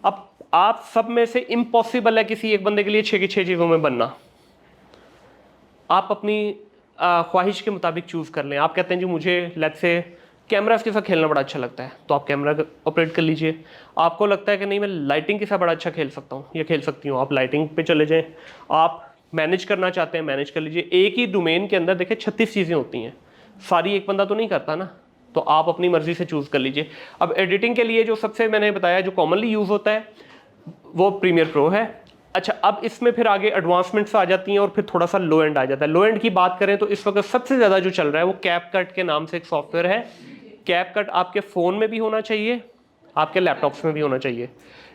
अब आप सब में से इम्पॉसिबल है किसी एक बंदे के लिए 6 की 6 चीज़ों में बनना। आप अपनी ख्वाहिश के मुताबिक चूज़ कर लें। आप कहते हैं जी मुझे लेट्स से कैमरास के साथ खेलना बड़ा अच्छा लगता है, तो आप कैमरा ऑपरेट कर लीजिए। आपको लगता है कि नहीं मैं लाइटिंग के साथ बड़ा अच्छा खेल सकता हूँ या खेल सकती हूँ, आप लाइटिंग पे चले जाएँ। आप मैनेज करना चाहते हैं, मैनेज कर लीजिए। एक ही डोमेन के अंदर देखिए 36 चीज़ें होती हैं, सारी एक बंदा तो नहीं करता ना, तो आप अपनी मर्ज़ी से चूज़ कर लीजिए। अब एडिटिंग के लिए जो सबसे मैंने बताया जो कॉमनली यूज़ होता है वो प्रीमियर प्रो है। अच्छा, अब इसमें फिर आगे एडवांसमेंट्स आ जाती हैं और फिर थोड़ा सा लो एंड आ जाता है। लो एंड की बात करें तो इस वक्त सबसे ज़्यादा जो चल रहा है वो कैपकट के नाम से एक सॉफ्टवेयर है। कैपकट आपके फ़ोन में भी होना चाहिए, आपके लैपटॉप्स में भी होना चाहिए।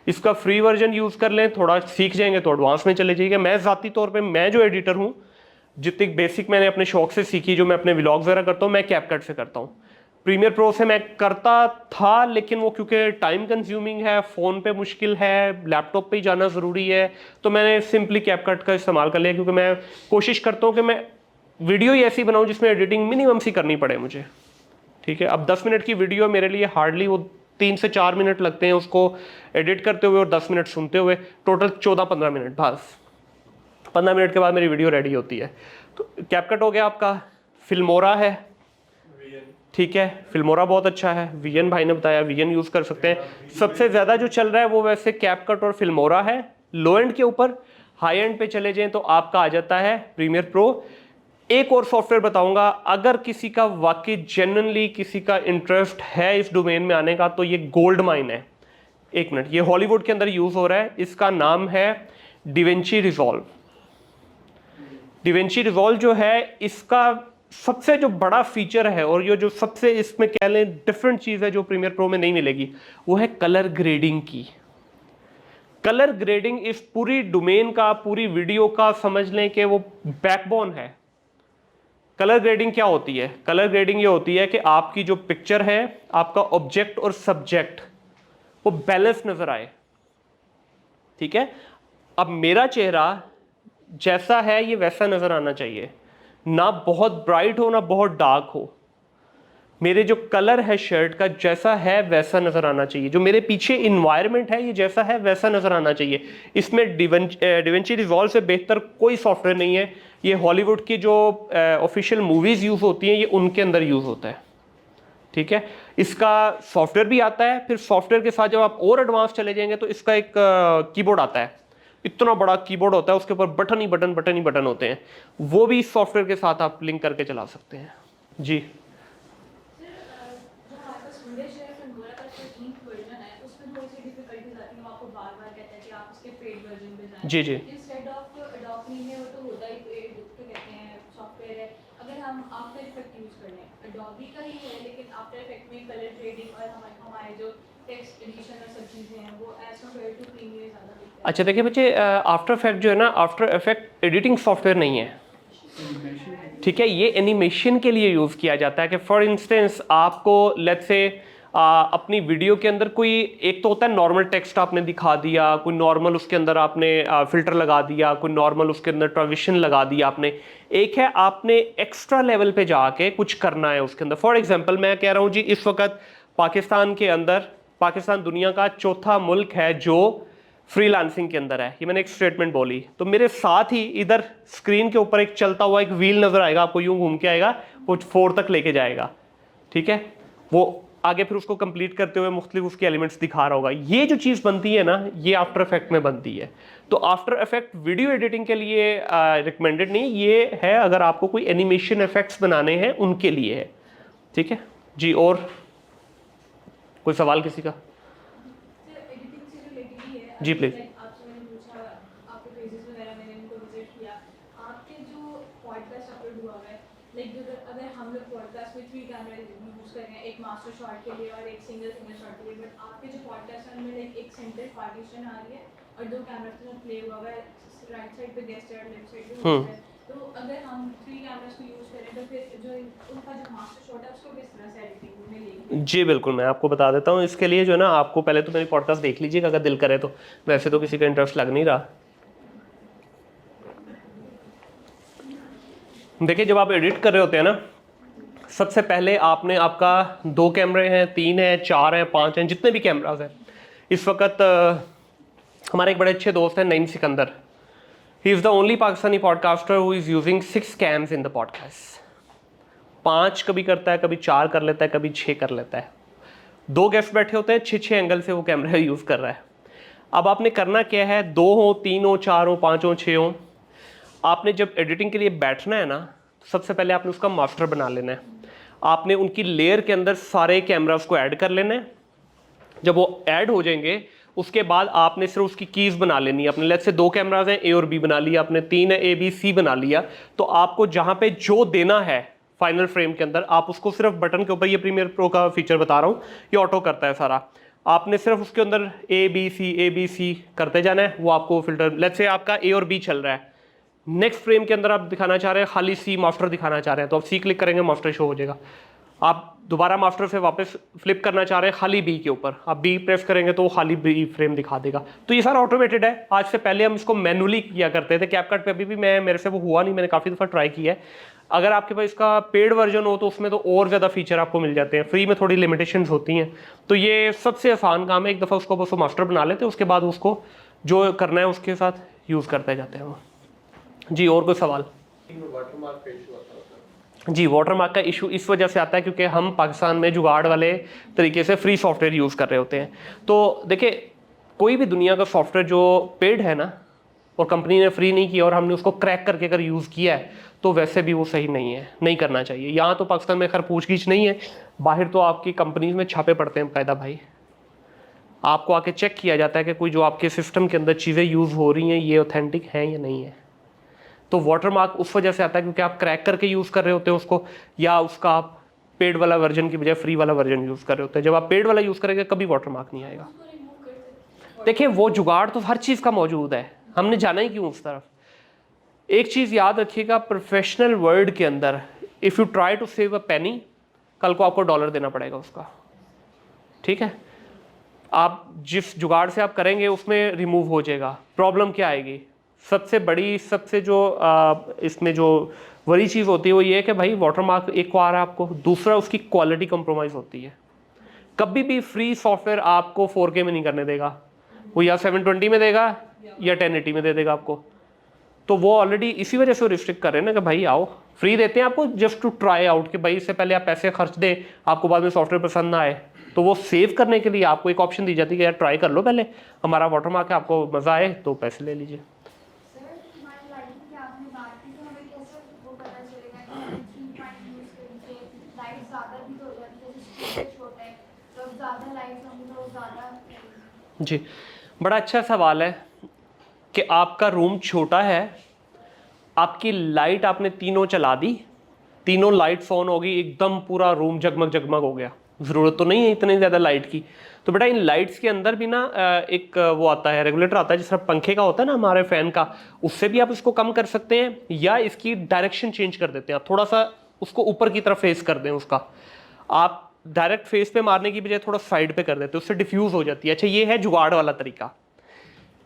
इसका फ्री वर्जन यूज़ कर लें, थोड़ा सीख जाएंगे तो एडवांस में चले जाइएगा। मैं ज़ाती तौर पे मैं जो एडिटर हूँ, जितनी बेसिक मैंने अपने शौक से सीखी, जो मैं अपने व्लॉग्स वगैरह करता हूँ, मैं कैपकट से करता हूँ। प्रीमियर प्रो से मैं करता था, लेकिन वो क्योंकि टाइम कंज्यूमिंग है, फ़ोन पे मुश्किल है, लैपटॉप पे ही जाना ज़रूरी है, तो मैंने सिंपली कैपकट का इस्तेमाल कर लिया। क्योंकि मैं कोशिश करता हूँ कि मैं वीडियो ही ऐसी बनाऊँ जिसमें एडिटिंग मिनिमम सी करनी पड़े मुझे। ठीक है, अब 10 मिनट की वीडियो मेरे लिए हार्डली वो 3 से 4 मिनट लगते हैं उसको एडिट करते हुए और 10 मिनट सुनते हुए, टोटल 14-15 मिनट। बस 15 मिनट के बाद मेरी वीडियो रेडी होती है। तो कैपकट हो गया आपका। फिल्मोरा है, ठीक है, फिल्मोरा बहुत अच्छा है, वीएन भाई ने बताया, वीएन यूज़ कर सकते हैं। सबसे ज़्यादा जो चल रहा है वो वैसे कैपकट और फिल्मोरा है लो एंड के ऊपर। हाई एंड पे चले जाएं तो आपका आ जाता है प्रीमियर प्रो। एक और सॉफ्टवेयर बताऊंगा, अगर किसी का वाकई जेन्युइनली किसी का इंटरेस्ट है इस डोमेन में आने का, तो ये गोल्ड माइन है। एक मिनट, ये हॉलीवुड के अंदर यूज़ हो रहा है, इसका नाम है डिविंची रिजॉल्व। डिविंची रिजॉल्व जो है, इसका सबसे जो बड़ा फीचर है और ये जो सबसे इसमें कह लें डिफरेंट चीज़ है जो प्रीमियर प्रो में नहीं मिलेगी, वो है कलर ग्रेडिंग की। कलर ग्रेडिंग इस पूरी डोमेन का, पूरी वीडियो का समझ लें कि वो बैकबोन है। कलर ग्रेडिंग क्या होती है? कलर ग्रेडिंग ये होती है कि आपकी जो पिक्चर है, आपका ऑब्जेक्ट और सब्जेक्ट वो बैलेंस नजर आए। ठीक है, अब मेरा चेहरा जैसा है ये वैसा नजर आना चाहिए, ना बहुत ब्राइट हो ना बहुत डार्क हो। मेरे जो कलर है शर्ट का जैसा है वैसा नजर आना चाहिए। जो मेरे पीछे इन्वायरमेंट है ये जैसा है वैसा नजर आना चाहिए। इसमें डिविंची रिजॉल्व से बेहतर कोई सॉफ्टवेयर नहीं है। ये हॉलीवुड की जो ऑफिशियल मूवीज यूज होती हैं ये उनके अंदर यूज होता है। ठीक है, इसका सॉफ्टवेयर भी आता है। फिर सॉफ्टवेयर के साथ जब आप और एडवांस चले जाएंगे तो इसका एक कीबोर्ड आता है, इतना बड़ा कीबोर्ड होता है, उसके ऊपर बटन ही बटन होते हैं। वो भी इस सॉफ्टवेयर के साथ आप लिंक करके चला सकते हैं। जी, जी जी, इंस्टेड ऑफ एडोब में वो तो होता ही तो कहते हैं सॉफ्टवेयर है। अगर हम आफ्टर इफेक्ट यूज कर लें, एडोबी का ही है लेकिन आफ्टर इफेक्ट में कलर ग्रेडिंग और हमारे जो टेक्स्ट एडिशन और सब चीज़ें हैं वो एज कम्पेयर टू प्रीमियर ज़्यादा दिखता है। अच्छा देखिए बच्चे, आफ्टर इफेक्ट जो है ना, आफ्टर इफेक्ट एडिटिंग सॉफ्टवेयर नहीं है। ठीक है, ये एनिमेशन के लिए यूज़ किया जाता है कि फॉर इंस्टेंस आपको लेट्स से अपनी वीडियो के अंदर कोई एक तो होता है नॉर्मल टेक्स्ट आपने दिखा दिया, कोई नॉर्मल उसके अंदर आपने फिल्टर लगा दिया, कोई नॉर्मल उसके अंदर ट्रांजिशन लगा दिया आपने। एक है आपने एक्स्ट्रा लेवल पे जाके कुछ करना है उसके अंदर। फॉर एग्जांपल मैं कह रहा हूँ जी, इस वक्त पाकिस्तान के अंदर, पाकिस्तान दुनिया का चौथा मुल्क है जो फ्रीलांसिंग के अंदर है, ये मैंने एक स्टेटमेंट बोली, तो मेरे साथ ही इधर स्क्रीन के ऊपर एक चलता हुआ एक व्हील नजर आएगा आपको, यूं घूम के आएगा, वो 4 तक लेके जाएगा, ठीक है, वो आगे फिर उसको कंप्लीट करते हुए मुख्तलिफ उसके एलिमेंट्स दिखा रहा होगा। ये जो चीज़ बनती है ना, ये आफ्टर इफेक्ट में बनती है। तो आफ्टर इफेक्ट वीडियो एडिटिंग के लिए रिकमेंडेड नहीं, ये है अगर आपको कोई एनिमेशन इफेक्ट्स बनाने हैं उनके लिए है, ठीक है जी। और कोई सवाल किसी का? एडिटिंग से रिलेटेड ही है। जी, please. आपसे मैंने पूछा, आपके पेजेस वगैरह मैंने इनको विजिट किया, आपके जो पॉडकास्ट अपलोड हुआ है, लाइक अगर हम लोग पॉडकास्ट में 3 कैमरा यूज़ कर रहे हैं, एक मास्टर शॉट के लिए और एक सिंगल शॉट के लिए, बट आपके जो पॉडकास्ट है उनमें लाइक एक सेंटर पार्टीशन आ रही है और 2 कैमरा के साथ प्ले हुआ है, राइट साइड पे गेस्ट है और लेफ्ट साइड पे होस्ट है। तो अगर हम 3 कैमरास को यूज़ करें तो फिर जो उनका जो मास्टर शॉट है उसको किस तरह से एडिटिंग में लेंगे? जी बिल्कुल, मैं आपको बता देता हूँ। इसके लिए जो है ना, आपको पहले तो मेरी पॉडकास्ट देख लीजिएगा अगर दिल करे तो, वैसे तो किसी का इंटरेस्ट लग नहीं रहा। देखिए, जब आप एडिट कर रहे होते हैं ना, सबसे पहले आपने आपका 2 कैमरे हैं, 3 हैं, 4 हैं, 5 हैं, जितने भी कैमराज हैं, इस वक्त हमारे एक बड़े अच्छे दोस्त हैं Naeem Sikandar, he is the only Pakistani podcaster who is using 6 camps in the podcast. 5 कभी करता है, कभी 4 कर लेता है, कभी 6 कर लेता है। 2 गेस्ट बैठे होते हैं, 6 एंगल से वो कैमरा यूज़ कर रहा है। अब आपने करना क्या है, 2 हो, 3 हो, 4 हो, 5 हो, 6 हो, आपने जब एडिटिंग के लिए बैठना है ना, तो सबसे पहले आपने उसका मास्टर बना लेना है। आपने उनकी लेयर के अंदर सारे कैमरास को ऐड कर लेना है। जब वो ऐड हो जाएंगे, उसके बाद आपने सिर्फ उसकी कीज़ बना लेनी है। अपने लेट्स से 2 कैमराज हैं, ए और बी बना लिया आपने, 3 है, ए बी सी बना लिया। तो आपको जहाँ पे जो देना है फाइनल फ्रेम के अंदर, आप उसको सिर्फ बटन के ऊपर, ये प्रीमियर प्रो का फीचर बता रहा हूँ, ये ऑटो करता है सारा, आपने सिर्फ उसके अंदर ए बी सी करते जाना है। वो आपको फिल्टर, लेट्स से आपका ए और बी चल रहा है, नेक्स्ट फ्रेम के अंदर आप दिखाना चाह रहे हैं खाली सी मास्टर दिखाना चाह रहे हैं, तो आप सी क्लिक करेंगे, मास्टर शो हो जाएगा। आप दोबारा मास्टर से वापस फ्लिप करना चाह रहे हैं खाली बी के ऊपर, आप बी प्रेस करेंगे तो वो खाली बी फ्रेम दिखा देगा। तो ये सारा ऑटोमेटेड है। आज से पहले हम इसको मैनुअली किया करते थे, कैपकट पे अभी भी मेरे से वो हुआ नहीं, मैंने काफ़ी दफ़ा ट्राई किया है। अगर आपके पास इसका पेड वर्जन हो तो उसमें तो और ज़्यादा फीचर आपको मिल जाते हैं, फ्री में थोड़ी लिमिटेशंस होती हैं। तो ये सबसे आसान काम है, एक दफ़ा उसको बस मास्टर बना लेते हैं, उसके बाद उसको जो करना है उसके साथ यूज़ करते जाते हैं वो। जी, और कोई सवाल? जी, वाटरमार्क का इशू इस वजह से आता है क्योंकि हम पाकिस्तान में जुगाड़ वाले तरीके से फ्री सॉफ्टवेयर यूज़ कर रहे होते हैं। तो देखिए, कोई भी दुनिया का सॉफ्टवेयर जो पेड है ना, और कंपनी ने फ्री नहीं किया और हमने उसको क्रैक करके अगर यूज़ किया है, तो वैसे भी वो सही नहीं है, नहीं करना चाहिए। यहाँ तो पाकिस्तान में खैर पूछगिछ नहीं है, बाहर तो आपकी कंपनीज में छापे पड़ते हैं कायदा भाई, आपको आके चेक किया जाता है कि कोई जो आपके सिस्टम के अंदर चीज़ें यूज़ हो रही हैं ये ऑथेंटिक हैं या नहीं है। तो वाटरमार्क उस वजह से आता है क्योंकि आप क्रैक करके यूज़ कर रहे होते हैं उसको, या उसका आप पेड वाला वर्जन की बजाय फ्री वाला वर्जन यूज़ कर रहे होते हैं। जब आप पेड वाला यूज़ करेंगे कभी वाटरमार्क नहीं आएगा। देखिए, वो जुगाड़ तो हर चीज़ का मौजूद है, हमने जाना ही क्यों उस तरफ। एक चीज़ याद रखिएगा, प्रोफेशनल वर्ल्ड के अंदर if you try to save a penny, कल को आपको $1 देना पड़ेगा उसका, ठीक है। आप जिस जुगाड़ से आप करेंगे उसमें रिमूव हो जाएगा। प्रॉब्लम क्या आएगी, सबसे बड़ी, सबसे जो इसमें जो बड़ी चीज़ होती है वो ये है कि भाई वाटरमार्क एक को आ रहा है आपको, दूसरा उसकी क्वालिटी कंप्रोमाइज़ होती है। कभी भी फ्री सॉफ्टवेयर आपको 4K में नहीं करने देगा, वो या 720 में देगा या 1080 में दे देगा आपको। तो वो ऑलरेडी इसी वजह से रिस्ट्रिक्ट कर रहे हैं ना कि भाई आओ, फ्री देते हैं आपको जस्ट टू ट्राई आउट, कि भाई इससे पहले आप पैसे खर्च दें, आपको बाद में सॉफ्टवेयर पसंद ना आए, तो वो सेव करने के लिए आपको एक ऑप्शन दी जाती है कि यार ट्राई कर लो पहले, हमारा वाटरमार्क है, आपको मज़ा आए तो पैसे ले लीजिए। जी, बड़ा अच्छा सवाल है कि आपका रूम छोटा है, आपकी लाइट आपने तीनों चला दी, तीनों लाइट्स ऑन हो गई, एकदम पूरा रूम जगमग जगमग हो गया, ज़रूरत तो नहीं है इतनी ज़्यादा लाइट की। तो बेटा इन लाइट्स के अंदर भी ना एक वो आता है, रेगुलेटर आता है, जिस तरह पंखे का होता है ना हमारे फ़ैन का, उससे भी आप इसको कम कर सकते हैं, या इसकी डायरेक्शन चेंज कर देते हैं, आप थोड़ा सा उसको ऊपर की तरफ फेस कर दें उसका, आप डायरेक्ट फेस पे मारने की बजाय थोड़ा साइड पे कर देते हैं, उससे डिफ्यूज़ हो जाती है। अच्छा, ये है जुगाड़ वाला तरीका।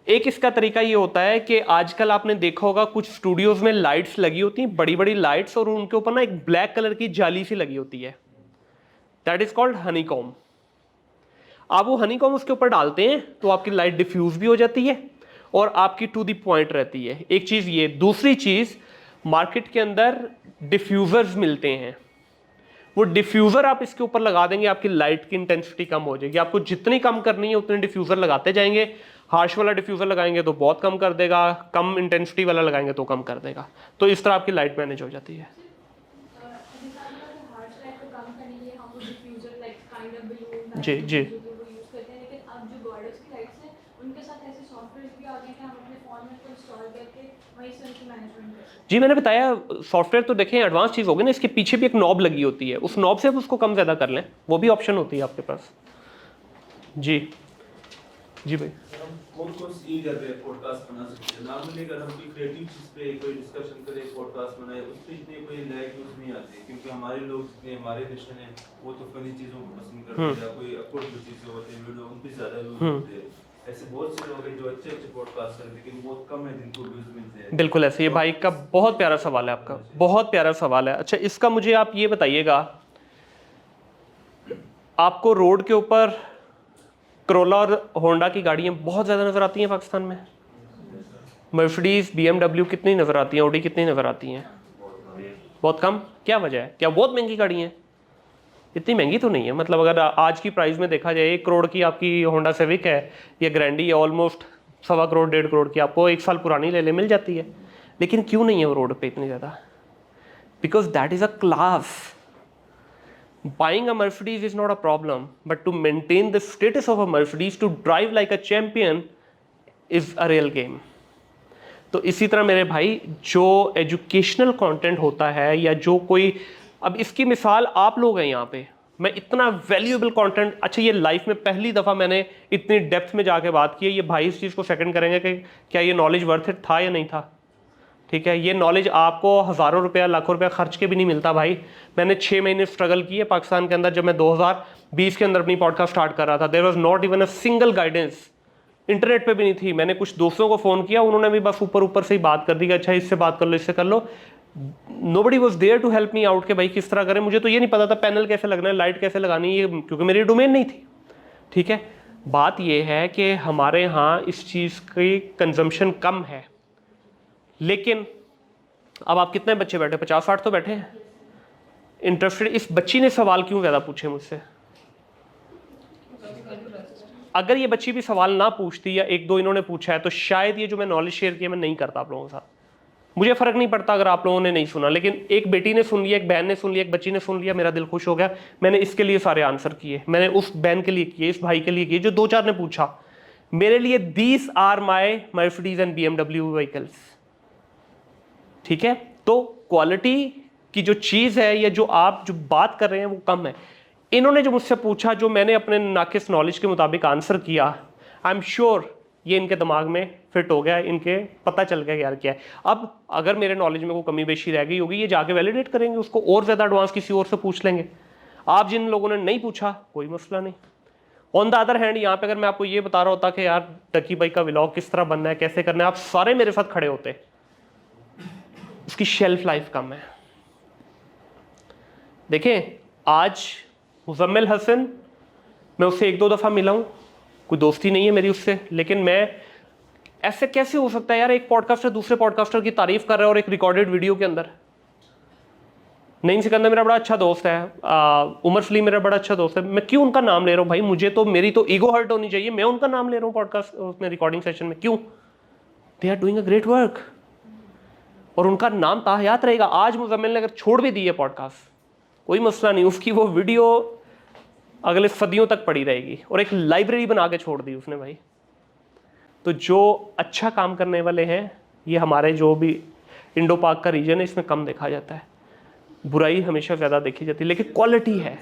एक इसका तरीका ये होता है कि आजकल आपने देखा होगा कुछ स्टूडियोज़ में लाइट्स लगी होती हैं, बड़ी बड़ी लाइट्स, और उनके ऊपर ना एक ब्लैक कलर की जाली सी लगी होती है, दैट इज़ कॉल्ड हनीकॉम्ब। आप वो हनीकॉम उसके ऊपर डालते हैं तो आपकी लाइट डिफ्यूज भी हो जाती है और आपकी टू द पॉइंट रहती है। एक चीज़ ये, दूसरी चीज़ मार्केट के अंदर डिफ्यूज़र्स मिलते हैं, वो डिफ्यूज़र आप इसके ऊपर लगा देंगे, आपकी लाइट की इंटेंसिटी कम हो जाएगी। आपको जितनी कम करनी है उतने डिफ्यूज़र लगाते जाएंगे। हार्श वाला डिफ्यूज़र लगाएंगे तो बहुत कम कर देगा, कम इंटेंसिटी वाला लगाएंगे तो कम कर देगा। तो इस तरह आपकी लाइट मैनेज हो जाती है। जी जी जी, मैंने बताया सॉफ्टवेयर तो देखें एडवांस चीज़ होगी ना, इसके पीछे भी एक नॉब लगी होती है, उस नॉब से आप उसको कम ज़्यादा कर लें, वो भी ऑप्शन होती है आपके पास। जी जी भाई, कौन-कौन सी जगह पॉडकास्ट बना सकते हैं? नॉर्मली अगर हम कोई क्रिएटिव चीज़ पे कोई डिस्कशन करें, पॉडकास्ट बनाए, उस पे इतने कोई लैग यूज़ नहीं आते, क्योंकि हमारे लोग जितने हमारे सेशन हैं वो तो फनी चीज़ों को पसंद करते हैं, या कोई अपवर्ड चीज़ें होती हैं वीडियो उन पे ज़्यादा यूज़ होते हैं। ऐसे बहुत से लोग हैं जो अच्छे पॉडकास्ट करते हैं, लेकिन बहुत कम है जिनको व्यूज़ मिलते हैं। बिल्कुल ऐसे। ये भाई का बहुत प्यारा सवाल है, आपका बहुत प्यारा सवाल है। अच्छा, इसका मुझे आप ये बताइएगा, आपको रोड के ऊपर करोला और होंडा की गाड़ियाँ बहुत ज़्यादा नज़र आती हैं पाकिस्तान में? मर्सिडीज़, BMW कितनी नज़र आती हैं? ऑडी कितनी नज़र आती हैं? बहुत कम। क्या वजह है? क्या बहुत महंगी गाड़ी हैं? इतनी महंगी तो नहीं है, मतलब अगर आज की प्राइस में देखा जाए 1 करोड़ की आपकी होंडा सिविक है या ग्रैंडी है, ऑलमोस्ट 1.25 करोड़ 1.5 करोड़ की आपको 1 साल पुरानी ले मिल जाती है। लेकिन क्यों नहीं है वो रोड पे इतनी ज़्यादा? Because that is a class. Buying a Mercedes is not a problem, but to maintain the status of a Mercedes, to drive like a champion is a real game. तो इसी तरह मेरे भाई, जो एजुकेशनल कंटेंट होता है या जो कोई, अब इसकी मिसाल आप लोग हैं यहाँ पे, मैं इतना वैल्यूएबल कंटेंट, अच्छा ये लाइफ में पहली दफ़ा मैंने इतनी डेप्थ में जाके बात की है, ये भाई इस चीज़ को सेकंड करेंगे कि क्या ये नॉलेज वर्थ इट था या नहीं था। ठीक है, ये नॉलेज आपको हज़ारों रुपया लाखों रुपया खर्च के भी नहीं मिलता भाई। मैंने 6 महीने स्ट्रगल किए पाकिस्तान के अंदर, जब मैं 2020 के अंदर अपनी पॉडकास्ट स्टार्ट कर रहा था। There was not even a single guidance, internet पे भी नहीं थी। मैंने कुछ दोस्तों को फ़ोन किया, उन्होंने भी बस ऊपर से ही बात कर दी कि अच्छा इससे बात कर लो, इससे कर लो। Nobody was there to help me out कि भाई किस तरह करें। मुझे तो ये नहीं पता था पैनल कैसे लगना है, लाइट कैसे लगानी है, क्योंकि मेरी डोमेन नहीं थी। ठीक है, बात ये है कि हमारे यहाँ इस चीज़ की कंजम्पशन कम है, लेकिन अब आप कितने बच्चे बैठे, 50-60 तो बैठे हैं इंटरेस्टेड। इस बच्ची ने सवाल क्यों ज़्यादा पूछे मुझसे? अगर ये बच्ची भी सवाल ना पूछती या 1-2 इन्होंने पूछा है, तो शायद ये जो मैं नॉलेज शेयर किया मैं नहीं करता आप लोगों के साथ। मुझे फ़र्क नहीं पड़ता अगर आप लोगों ने नहीं सुना, लेकिन एक बेटी ने सुन लिया, एक बहन ने सुन लिया, एक बच्ची ने सुन लिया, मेरा दिल खुश हो गया। मैंने इसके लिए सारे आंसर किए, मैंने उस बहन के लिए किए, इस भाई के लिए किए, जो 2-4 ने पूछा। मेरे लिए these are my Mercedes and BMW vehicles. ठीक है, तो क्वालिटी की जो चीज़ है या जो आप जो बात कर रहे हैं वो कम है। इन्होंने जो मुझसे पूछा, जो मैंने अपने नाकिस नॉलेज के मुताबिक आंसर किया, आई एम श्योर ये इनके दिमाग में फिट हो गया, इनके पता चल गया यार क्या है। अब अगर मेरे नॉलेज में कोई कमी बेशी रह गई होगी, ये जाके वैलिडेट करेंगे उसको, और ज़्यादा एडवांस किसी और से पूछ लेंगे। आप जिन लोगों ने नहीं पूछा कोई मसला नहीं। ऑन द अदर हैंड, यहाँ पे अगर मैं आपको ये बता रहा होता कि यार टकी भाई का व्लॉग किस तरह बनना है, कैसे करना है, आप सारे मेरे साथ खड़े होते। उसकी शेल्फ लाइफ कम है। देखें, आज मुजम्मिल हसन, मैं उससे 1-2 दफ़ा मिला हूँ, कोई दोस्ती नहीं है मेरी उससे, लेकिन मैं, ऐसे कैसे हो सकता है यार, एक पॉडकास्टर दूसरे पॉडकास्टर की तारीफ कर रहा है और एक रिकॉर्डेड वीडियो के अंदर। नईम सिकंदर मेरा बड़ा अच्छा दोस्त है, उमर सलीम मेरा बड़ा अच्छा दोस्त है, मैं क्यों उनका नाम ले रहा हूँ भाई? मुझे तो, मेरी तो ईगो हर्ट होनी चाहिए, मैं उनका नाम ले रहा हूँ पॉडकास्ट उसमें रिकॉर्डिंग सेशन में, क्यों? They are doing a great work और उनका नाम ताहयात रहेगा। आज मुजम्मिल ने अगर छोड़ भी दी है पॉडकास्ट, कोई मसला नहीं, उसकी वो वीडियो अगले सदियों तक पड़ी रहेगी, और एक लाइब्रेरी बना के छोड़ दी उसने भाई। तो जो अच्छा काम करने वाले हैं, ये हमारे जो भी इंडो पाक का रीजन है, इसमें कम देखा जाता है, बुराई हमेशा ज़्यादा देखी जाती है, लेकिन क्वालिटी है।